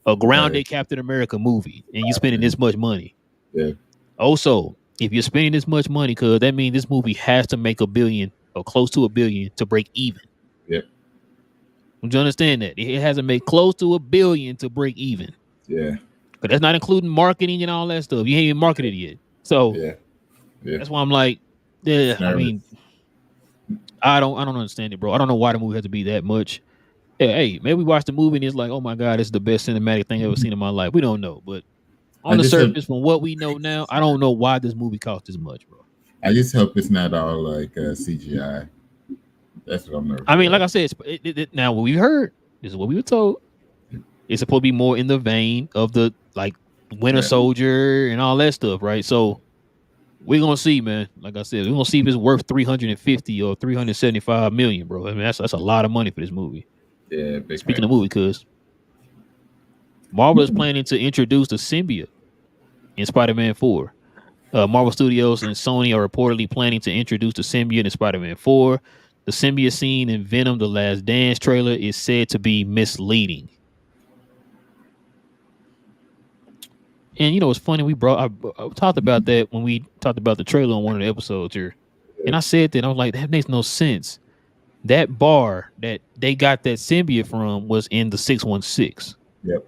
a right, grounded Captain America movie, and you spending this much money. yeah, Also, if you're spending this much money, cause that means this movie has to make $1 billion or close to $1 billion to break even. yeah, Don't you understand that? It has to make close to $1 billion to break even. yeah, But that's not including marketing and all that stuff. You ain't even marketed it yet. So yeah, yeah. that's why I'm like, yeah, It's I nervous. mean, I don't understand it, bro. I don't know why the movie has to be that much. Hey, maybe we watch the movie and it's like, oh my God, it's the best cinematic thing I've ever seen in my life. We don't know. But I on the just hope, surface, from what we know now, I don't know why this movie cost this much, bro. I just hope it's not all like CGI. That's what I'm nervous I mean, like about. I said, now what we heard, this is what we were told. It's supposed to be more in the vein of the like Winter Yeah, Soldier and all that stuff, right? So we're gonna see, man. Like I said, we're gonna see if it's worth 350 or 375 million, bro. I mean, that's a lot of money for this movie. yeah, big Speaking of facts. movie, cuz Marvel is planning to introduce the symbiote in Spider-Man 4. Marvel Studios and Sony are reportedly planning to introduce the symbiote in Spider-Man 4. The symbiote scene in Venom: The Last Dance trailer is said to be misleading. And you know, it's funny. I talked about that when we talked about the trailer on one of the episodes here, Yeah, and I said that I was like, that makes no sense. That bar that they got that symbiote from was in the 616. yep,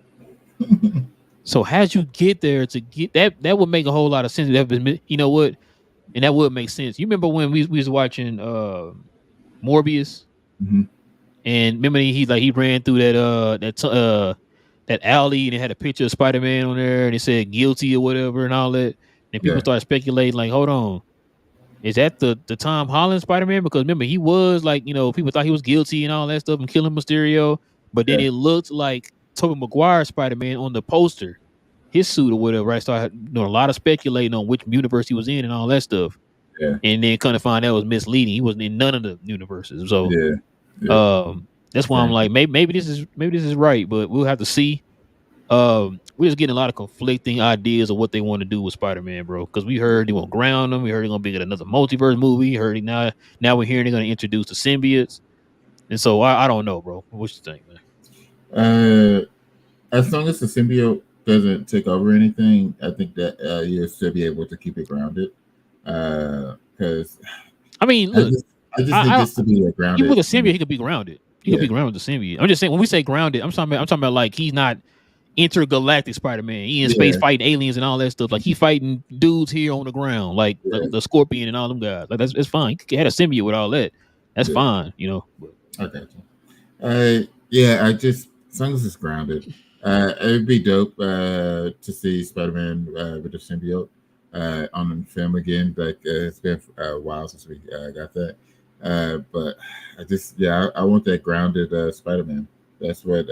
So how'd you get there to get that? That would make a whole lot of sense. You know what? And that would make sense. You remember when we was watching Morbius, hmm, and remember he ran through that alley and it had a picture of Spider Man on there and it said guilty or whatever and all that. And people yeah, started speculating like, hold on, is that the Tom Holland Spider Man? Because remember he was like, you know, people thought he was guilty and all that stuff and killing Mysterio, but then yeah, it looked like Tobey Maguire Spider Man on the poster, his suit or whatever. Right, started doing a lot of speculating on which universe he was in and all that stuff. yeah, And then kind of find out was misleading. He wasn't in none of the universes. So yeah, yeah. that's why I'm Confirmed. like, maybe this is right, but we'll have to see. We're just getting a lot of conflicting ideas of what they want to do with Spider-Man, bro. Because we heard they want to ground him. We heard they're gonna be another multiverse movie. We heard now we're hearing they're gonna introduce the symbiotes. And so I don't know, bro. What you think, man? As long as the symbiote doesn't take over anything, I think that you'll still be able to keep it grounded. Because I mean, I look, just, I just need I don't. this to be a Even with grounded. a symbiote, he could be grounded. He could Yeah, be grounded with the symbiote. I'm just saying when we say grounded, I'm talking about like he's not intergalactic Spider-Man. He in space yeah, fighting aliens and all that stuff. Like he fighting dudes here on the ground, like yeah, the Scorpion and all them guys. Like that's fine. He had a symbiote with all that. That's yeah. fine, you know. But I got you. Yeah, I just as long as it's grounded, it'd be dope to see Spider-Man with the symbiote on the film again. Like it's been a while since we got that, but I just yeah, I want that grounded Spider-Man. That's what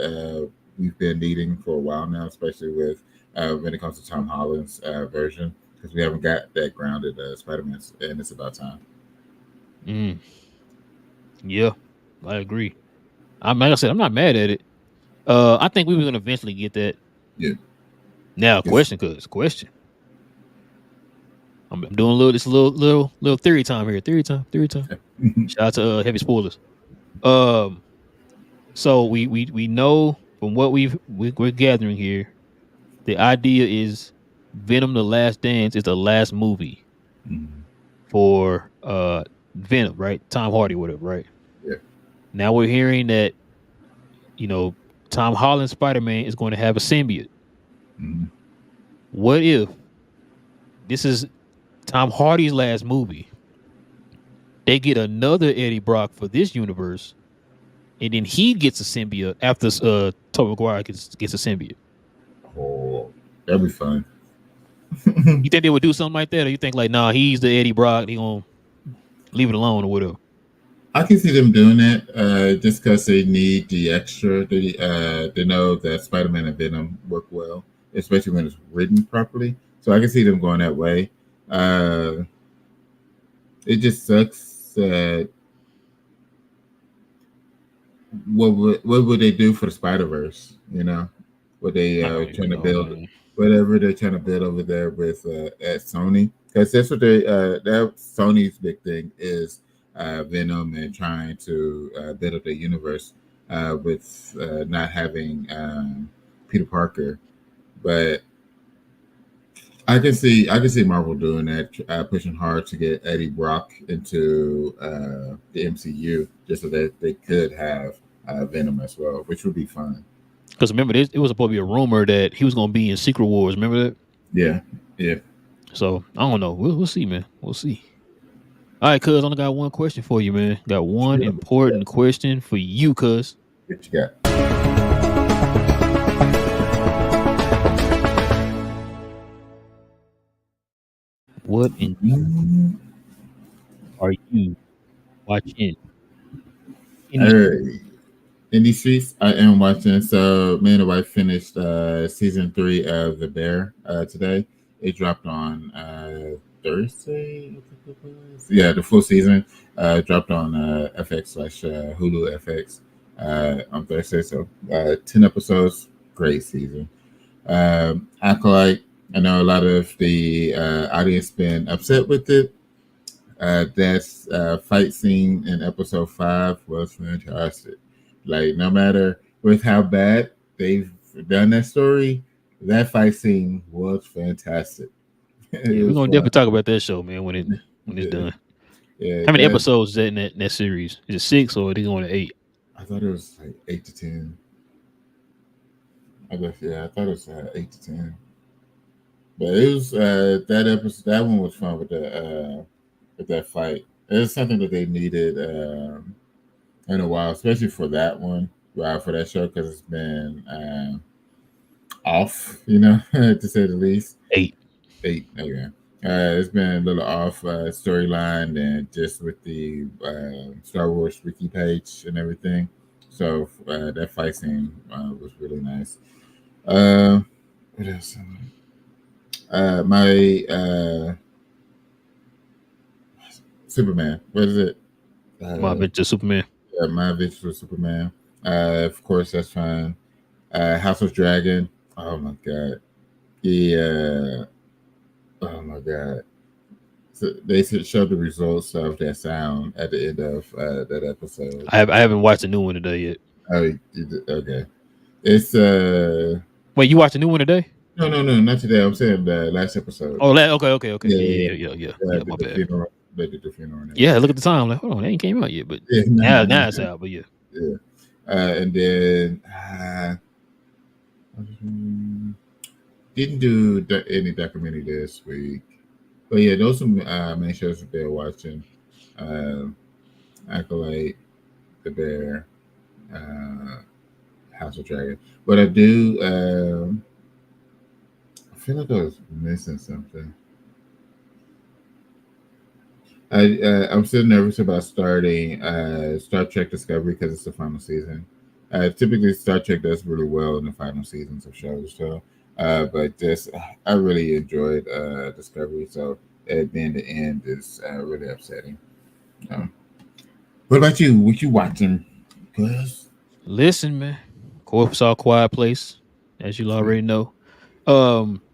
we've been needing for a while now, especially with when it comes to Tom Holland's version, because we haven't got that grounded Spider-Man, and it's about time. mm, yeah, I agree. I'm like I said, I'm not mad at it. I think we were gonna eventually get that. Yeah, Now, just question. I'm doing a little this little theory time here. Theory time. Shout out to heavy spoilers. Um, so we know from what we're gathering here, the idea is Venom: The Last Dance is the last movie Mhm. for Venom, right? Tom Hardy, whatever, right? Yeah. Now we're hearing that you know Tom Holland Spider Man is going to have a symbiote. Mhm. What if this is Tom Hardy's last movie? They get another Eddie Brock for this universe, and then he gets a symbiote after Tobey Maguire gets a symbiote. Oh, that'd be fun. You think they would do something like that, or you think like, nah, he's the Eddie Brock, he gonna leave it alone or whatever? I can see them doing that just because they need the extra. They know that Spider-Man and Venom work well, especially when it's written properly. So I can see them going that way. Uh, it just sucks that what would they do for the Spider Verse? You know, what they I don't trying even to know, build, man. whatever they're trying to build over there with at Sony, because that's what they that Sony's big thing is Venom and trying to build up the universe with not having Peter Parker, but I can see Marvel doing that, pushing hard to get Eddie Brock into the MCU, just so that they could have Venom as well, which would be fun. Because remember, this, it was supposed to be a rumor that he was gonna be in Secret Wars. Remember that? Yeah, yeah. So I don't know. We'll see, man. We'll see. All right, cuz I only got one question for you, man. Got one What you got? important question for you, cuz. What you got? What in Mm, are you watching in the Hey, in these streets, I am watching. So, me and the wife finished season 3 of The Bear today. It dropped on Thursday. I think it was. Yeah, the full season dropped on FX slash Hulu FX on Thursday. So, 10 episodes. Great season. Acolyte. I know a lot of the audience been upset with it. That fight scene in episode 5 was fantastic. Like, no matter with how bad they've done that story, that fight scene was fantastic. Yeah, It we're was gonna fun. definitely talk about that show, man, when it's Yeah, done. yeah. How many That episodes is that in that series? Is it 6 or are they going to 8? I thought it was like 8 to 10. I guess yeah, I thought it was 8 to 10. But it was that episode. That one was fun with that fight. It's something that they needed in a while, especially for that one, for that show, because it's been off, to say the least. 8. 8, okay. It's been a little off storyline and just with the Star Wars wiki page and everything. So that fight scene was really nice. Uh, what else? My Superman. What is it? My Uh, Adventure Superman. my Adventures with Superman. Of course, that's fine. House of Dragon. Oh my god. Yeah. Oh my god. So they showed the results of that sound at the end of that episode. I haven't watched the new one today yet. Oh, okay. It's Wait, you watched the new one today? no, not today. I'm saying the last episode. Oh, okay. Yeah, Yeah, yeah, yeah, yeah, yeah, yeah. yeah. My Did the bad. funeral. They did the funeral and Yeah, everything. look at the time. Like, hold on, they ain't came out yet, but Yeah, now it's out. But yeah, yeah. And then didn't do any documentary this week. But yeah, those are main shows that they're watching. Uh, Acolyte, The Bear, uh, House of Dragon. But I do. I feel like I was missing something. I'm still nervous about starting Star Trek Discovery because it's the final season. Typically, Star Trek does really well in the final seasons of shows, so. But this, I really enjoyed Discovery, so it being the end is really upsetting. Um, what about you? What you watching? Cuz? listen, man. Of course, saw Quiet Place, as you already know.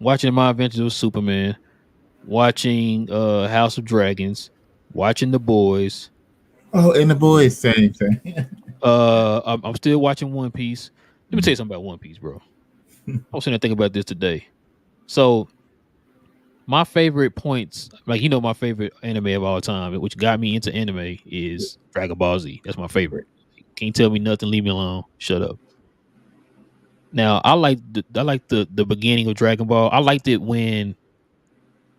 Watching My Adventures with Superman, watching House of Dragons, watching The Boys. Oh, and the boys, same thing. I'm still watching One Piece. Let me tell you something about One Piece, bro. I was sitting there thinking about this today. So my favorite points, like my favorite anime of all time, which got me into anime, is Dragon Ball Z. That's my favorite. Can't tell me nothing. Leave me alone. Shut up. Now I like the beginning of Dragon Ball. I liked it when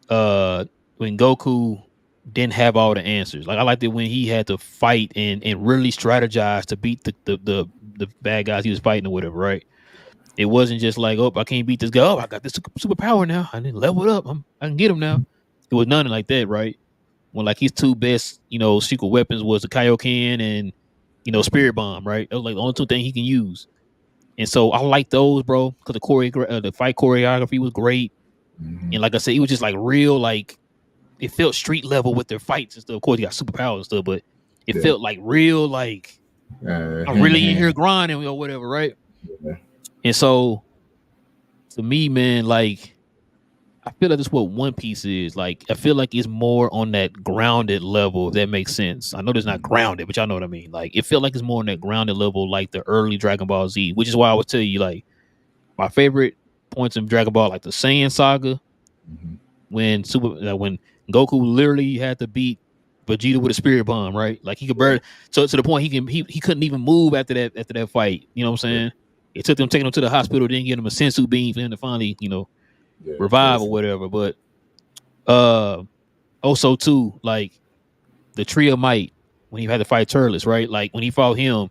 Goku didn't have all the answers. Like I liked it when he had to fight and really strategize to beat the bad guys he was fighting or whatever, right? It wasn't just like, oh, I can't beat this guy. Oh, I got this superpower now. I need to level it up. I can get him now. It was nothing like that, right? When like his two best, secret weapons was the Kaioken and Spirit Bomb, right? That was like the only two things he can use. And so I like those, bro, because the fight choreography was great. Mm-hmm. And like I said, it was just like real, like it felt street level with their fights and stuff. Of course, he got superpowers and stuff, but it Yeah. felt like real, like I'm Hand to really in here hand. grinding or whatever, right? Yeah. And so to me, man, like I feel like that's what One Piece is. Like I feel like it's more on that grounded level, if that makes sense. I know it's not grounded, but y'all know what I mean. Like it felt like it's more on that grounded level, like the early Dragon Ball Z, which is why I would tell you, like, my favorite points in Dragon Ball, like the Saiyan saga, Mm-hmm. when Goku literally had to beat Vegeta with a spirit bomb, right? Like he could Yeah. barely, so to the point he couldn't even move after that fight. You know what I'm Yeah. saying? It took them taking him to the hospital, then give him a sensu beam for him to finally, Yeah. revive or whatever. But uh also too, like the Tree of Might when he had to fight Turles, right? Like when he fought him,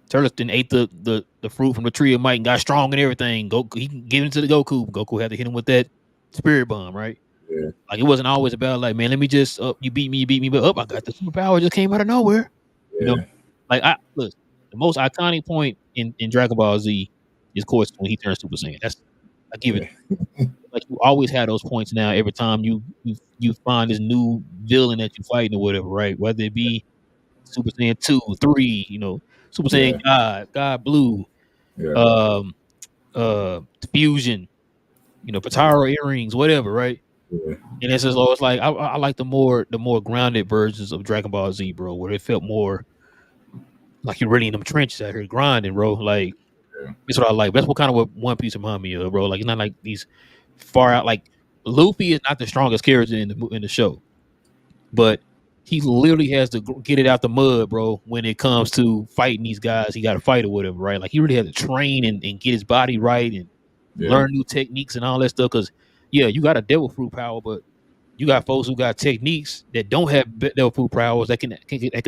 Turles then ate the fruit from the Tree of Might and got strong and everything. Goku, he can get into the Goku. Goku had to hit him with that spirit bomb, right? Yeah. Like it wasn't always about like, man, let me just you beat me, but I got the superpower just came out of nowhere. You know, Yeah. like I look, the most iconic point in Dragon Ball Z is, of course, when he turns Super Saiyan. That's I give it. Yeah. Like you always have those points now. Every time you find this new villain that you're fighting or whatever, right? Whether it be Super Saiyan 2, 3, Super Saiyan Yeah. God Blue, Yeah. um, Fusion, Patara earrings, whatever, right? Yeah. And it's just, it's like I like the more grounded versions of Dragon Ball Z, bro, where it felt more like you're really in them trenches out here grinding, bro. Like Yeah. that's what I like. That's what kind of what One Piece remind me of, bro. Like it's not like these far out. Like Luffy is not the strongest character in the show, but he literally has to get it out the mud, bro. When it comes to fighting these guys, he got to fight or whatever, right? Like he really had to train and get his body right and Yeah. learn new techniques and all that stuff. Because yeah, you got a devil fruit power, but you got folks who got techniques that don't have devil fruit powers that can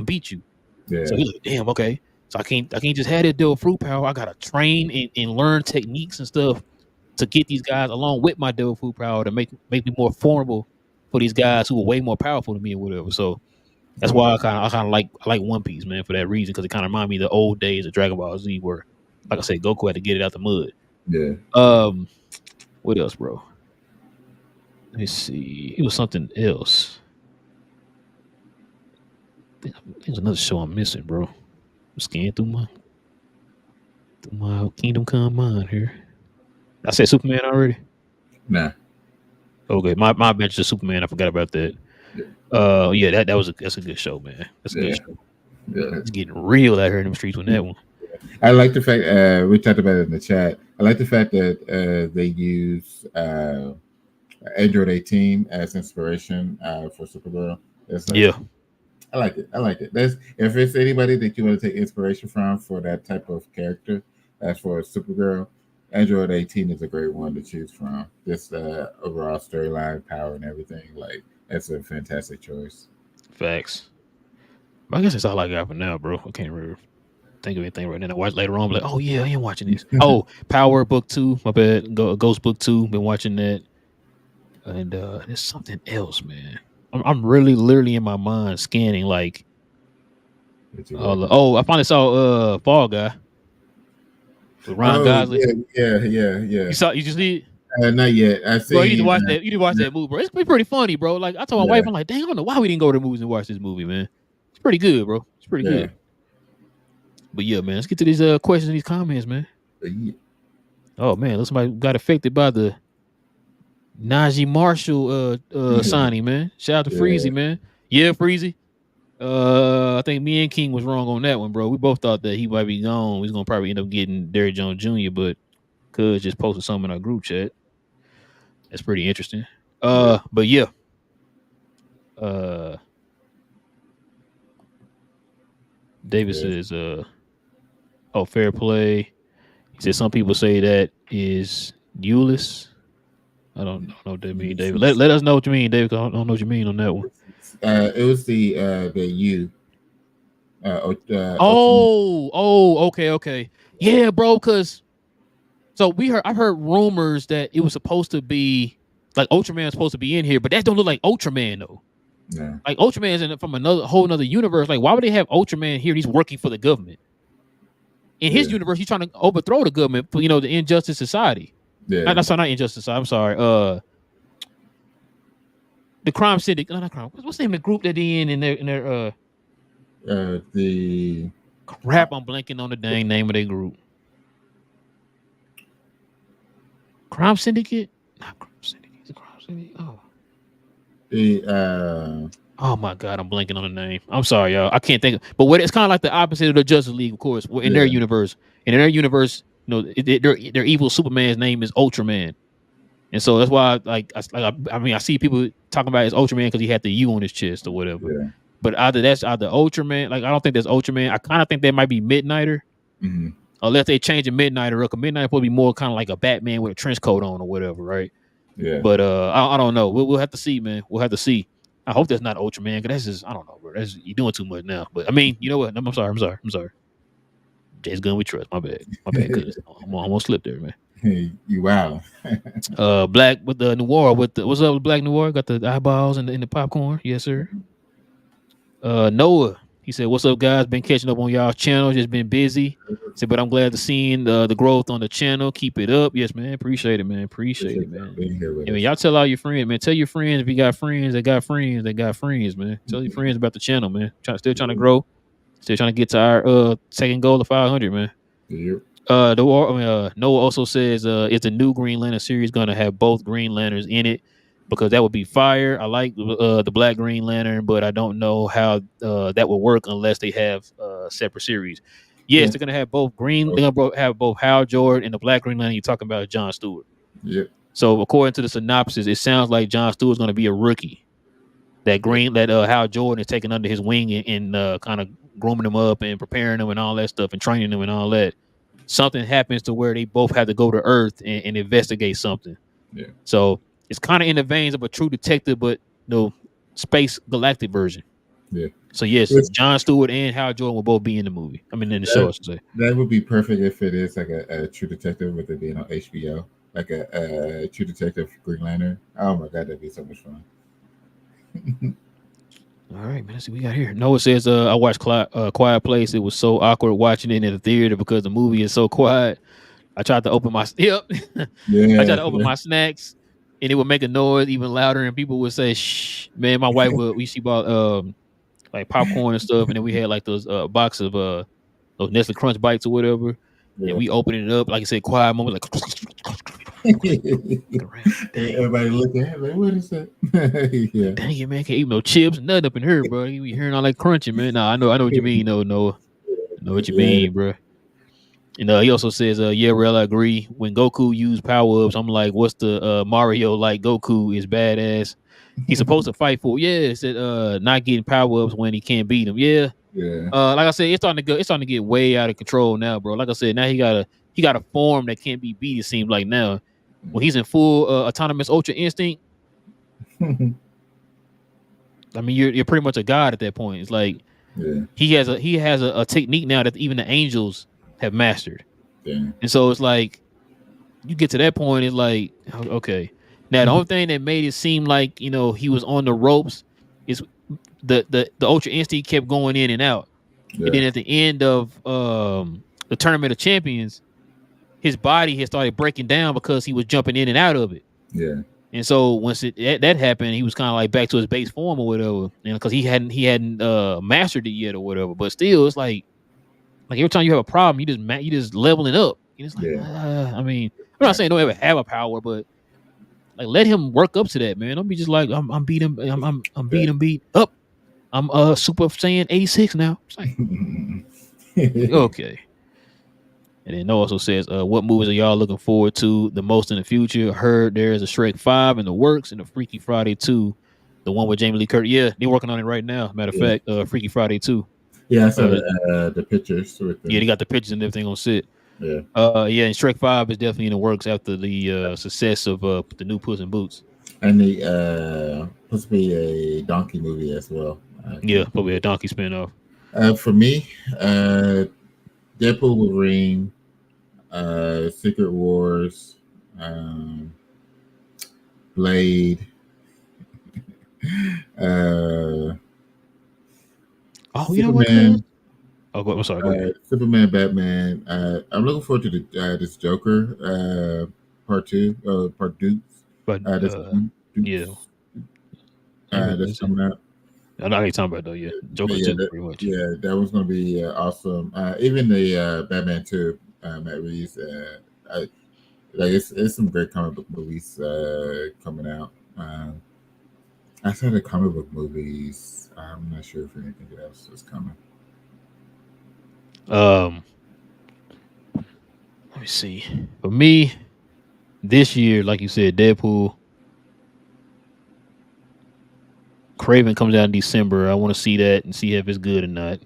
beat you. So Yeah. he's like, damn, okay. So I can't just have that devil fruit power. I gotta train and learn techniques and stuff to get these guys along with my devil fruit power to make me more formidable for these guys who are way more powerful than me or whatever. So that's why I kind of like One Piece, man, for that reason, because it kind of reminds me of the old days of Dragon Ball Z, where, like I said, Goku had to get it out the mud. Yeah. What else, bro? Let me see. It was something else. There's another show I'm missing, bro. I'm scanning through my Kingdom Come mind here. I said Superman already. Nah. Okay, my bench is Superman. I forgot about that. Yeah. Yeah, that's a good show, man. That's a good Yeah. show. Yeah. It's getting real out here in the streets with that one. I like the fact we talked about it in the chat. I like the fact that they use Android 18 as inspiration for Supergirl. It's like Yeah, I like it. I like it. That's if it's anybody that you want to take inspiration from for that type of character, as for Supergirl, Android 18 is a great one to choose from. Just overall storyline, power, and everything. Like that's a fantastic choice. facts. But I guess that's all I got for now, bro. I can't really think of anything right now. I watch later on, be like, oh yeah, I am watching this. Oh, Power Book 2, my bad. Ghost Book 2, been watching that. And there's something else, man. I'm really literally in my mind scanning like That you working on. oh, I finally saw Fall Guy with Ryan Oh Gosling. yeah, yeah, yeah, yeah. You just see it? Not yet. I Bro, you need to seen. watch that. You need to watch that movie, bro. It's pretty funny, bro. Like I told my Yeah, wife, I'm like, dang, I don't know why we didn't go to the movies and watch this movie, man. It's pretty good, bro. It's pretty yeah. good. But yeah, man, let's get to these questions and these comments, man. Yeah. Oh man, looks somebody got affected by the Najee Marshall signing, man. Shout out to Freezy, man. Yeah, Freezy. I think me and King was wrong on that one, bro. We both thought that he might be gone. He's gonna probably end up getting Derrick Jones Jr., but Cuz just posted something in our group chat. That's pretty interesting. Yeah. But yeah. Uh Davis Yeah. says fair play. He said some people say that is Euless. I don't know what that means, David. Let us know what you mean, David. 'Cause I don't know what you mean on that one. It was the U. Ultraman. Okay. Yeah, bro, because so I've heard rumors that it was supposed to be like Ultraman's supposed to be in here, but that don't look like Ultraman though. Yeah. Like Ultraman's from another whole another universe. Like, why would they have Ultraman here? He's working for the government. In his universe, he's trying to overthrow the government for the Injustice Society. Yeah. Not Injustice Society. I'm sorry. The Crime Syndicate. No, not crime. What's the name of the group that they in their the crap? I'm blanking on the dang name of their group. Crime Syndicate. Not Crime Syndicate. It's a Crime Syndicate. Oh. Oh my God, I'm blanking on the name. I'm sorry, y'all. I can't think. But it's kind of like the opposite of the Justice League, of course. In their universe, their evil Superman's name is Ultraman, and so that's why, I see people talking about his Ultraman because he had the U on his chest or whatever. Yeah. But either Ultraman. Like, I don't think that's Ultraman. I kind of think that might be Midnighter, unless they change the Midnighter up. Midnighter will be more kind of like a Batman with a trench coat on or whatever, right? Yeah. But I don't know. We'll have to see, man. We'll have to see. I hope that's not Ultraman, because that's just, I don't know, bro. You're doing too much now. But I mean, you know what? I'm sorry. James Gunn we trust. My bad, cuz I'm gonna slip there, man. Hey, you wow. Black with the Noir what's up with Black Noir? Got the eyeballs and the popcorn, yes sir. Noah, he said, "What's up, guys? Been catching up on y'all's channel. Just been busy. Said, but I'm glad to seeing the growth on the channel. Keep it up. Yes, man. Appreciate it, man. Appreciate it, man. I mean, y'all tell all your friends, man. Tell your friends if you got friends that got friends that got friends, man. Tell your friends about the channel, man. Still trying to grow. Still trying to get to our second goal of 500, man. Yep. Noah also says, "Is the new Green Lantern series going to have both Green Lanterns in it? Because that would be fire. I like the Black Green Lantern, but I don't know how that will work unless they have separate series." Yes, they're gonna have both Green. They're gonna have both Hal Jordan and the Black Green Lantern. You're talking about John Stewart. Yep. So according to the synopsis, it sounds like John Stewart's gonna be a rookie. That Hal Jordan is taking under his wing and kind of grooming him up and preparing him and all that stuff and training him and all that. Something happens to where they both have to go to Earth and investigate something. Yeah. So it's kind of in the veins of a True Detective, but space galactic version. Yeah. So yes, John Stewart and Hal Jordan will both be in the movie. I mean, in the show, I should say. That would be perfect if it is like a True Detective with it being on HBO, like a True Detective Green Lantern. Oh my God, that'd be so much fun. All right, man. Let's see what we got here. Noah says, "I watched Quiet Place. It was so awkward watching it in the theater because the movie is so quiet. I tried to open my I tried to open my snacks, and it would make a noise even louder, and people would say, "Shh, man." My wife she bought like popcorn and stuff, and then we had like those box of those Nestle Crunch bites or whatever, and we opened it up, like I said, quiet moment, like everybody looking at like, what is that? Yeah. Dang it, man, can't eat no chips, nothing up in here, bro. You be hearing all that crunching, man. Nah, I know what you mean, no, I know what you mean, bro. And he also says, "Yeah, Rel, I agree. When Goku used power ups, I'm like, what's the Mario like? Goku is badass. He's supposed to fight for not getting power ups when he can't beat him. Yeah. Like I said, it's starting to get way out of control now, bro. Like I said, now he got a form that can't be beat. It seems like now, when he's in full autonomous Ultra Instinct, I mean, you're pretty much a god at that point. It's like he has a technique now that even the angels have mastered. And so it's like you get to that point, it's like, okay. Now the only thing that made it seem like he was on the ropes is the Ultra Instinct kept going in and out. And then at the end of the Tournament of Champions, his body had started breaking down because he was jumping in and out of it. Yeah. And so once that happened, he was kind of like back to his base form or whatever, because he hadn't mastered it yet or whatever. But still, it's like every time you have a problem, you just leveling up. It's like, I mean, I'm not saying don't ever have a power, but like let him work up to that, man. Don't be just like I'm beating beat up. I'm Super Saiyan 86 now. It's like, okay. And then Noah also says, "What movies are y'all looking forward to the most in the future? Heard there is a Shrek 5 in the works and a Freaky Friday 2, the one with Jamie Lee Curtis. Yeah, they're working on it right now. Matter of fact, Freaky Friday 2. Yeah, I saw the pictures. Yeah, they got the pictures and everything on set. Yeah. And Shrek 5 is definitely in the works after the success of the new Puss in Boots. And the supposed to be a donkey movie as well. I Yeah, can't probably a remember. donkey spinoff. For me, Deadpool, Wolverine, Secret Wars, um, Blade, uh, Oh, you know what, cuz? Superman, Oh, I'm sorry. Go ahead. Superman, Batman. I'm looking forward to the this Joker part two, part Dukes. But That's coming. yeah, Dukes. I mean, That's listen, coming out. I know what you're talking about though. Yeah, But Joker yeah, too, pretty much. that one's gonna be awesome. Even the Batman two, Matt Reeves. I, like it's some great comic book movies coming out. Outside of comic book movies, I'm not sure if anything else is coming. Um, let me see. For me, this year, like you said, Deadpool, Craven comes out in December. I want to see that and see if it's good or not.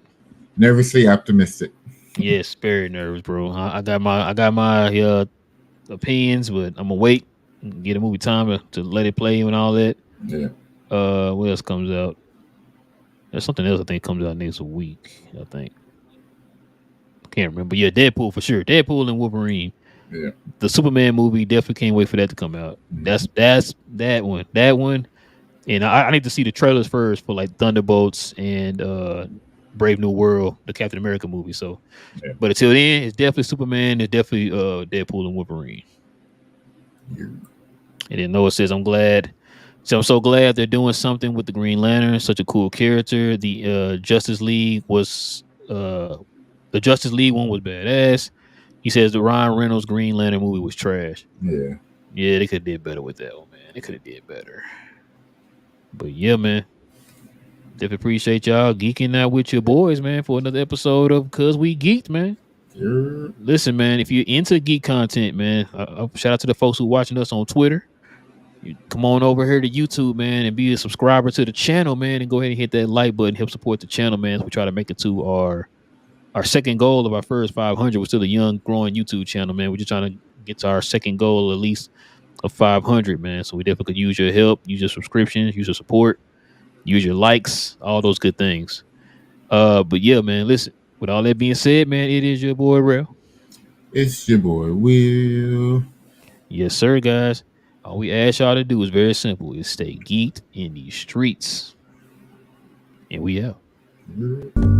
Nervously optimistic. Yes, very nervous, bro. I got my opinions, but I'm gonna wait and get a movie time to let it play and all that. Yeah, What else comes out? There's something else I think comes out next week. I think can't remember. Yeah, Deadpool for sure. Deadpool and Wolverine. yeah. The Superman movie definitely can't wait for that to come out. Mhm. That's that one. That one. And I need to see the trailers first for like Thunderbolts and Brave New World, the Captain America movie. So, Yeah. but until then, it's definitely Superman. It's definitely Deadpool and Wolverine. Yeah. And then Noah says, "I'm glad." So I'm so glad they're doing something with the Green Lantern. Such a cool character. Uh, the Justice League one was badass. He says the Ryan Reynolds Green Lantern movie was trash. Yeah. Yeah, they could have did better with that one, man. They could have did better. But yeah, man. Definitely appreciate y'all geeking out with your boys, man, for another episode of Cause We Geeked, man. Yeah. Listen, man, if you're into geek content, man, shout out to the folks who watching us on Twitter. You come on over here to YouTube, man, and be a subscriber to the channel, man, and go ahead and hit that like button, help support the channel, man. As we try to make it to our second goal of our first 500. We're still a young, growing YouTube channel, man. We're just trying to get to our second goal at least of 500, man. So we definitely could use your help, use your subscriptions, use your support, use your likes, all those good things. But yeah, man, listen. With all that being said, man, it is your boy Real. It's your boy Will. Yes, sir, guys. All we ask y'all to do is very simple: is stay geeked in these streets, and we out. Yeah.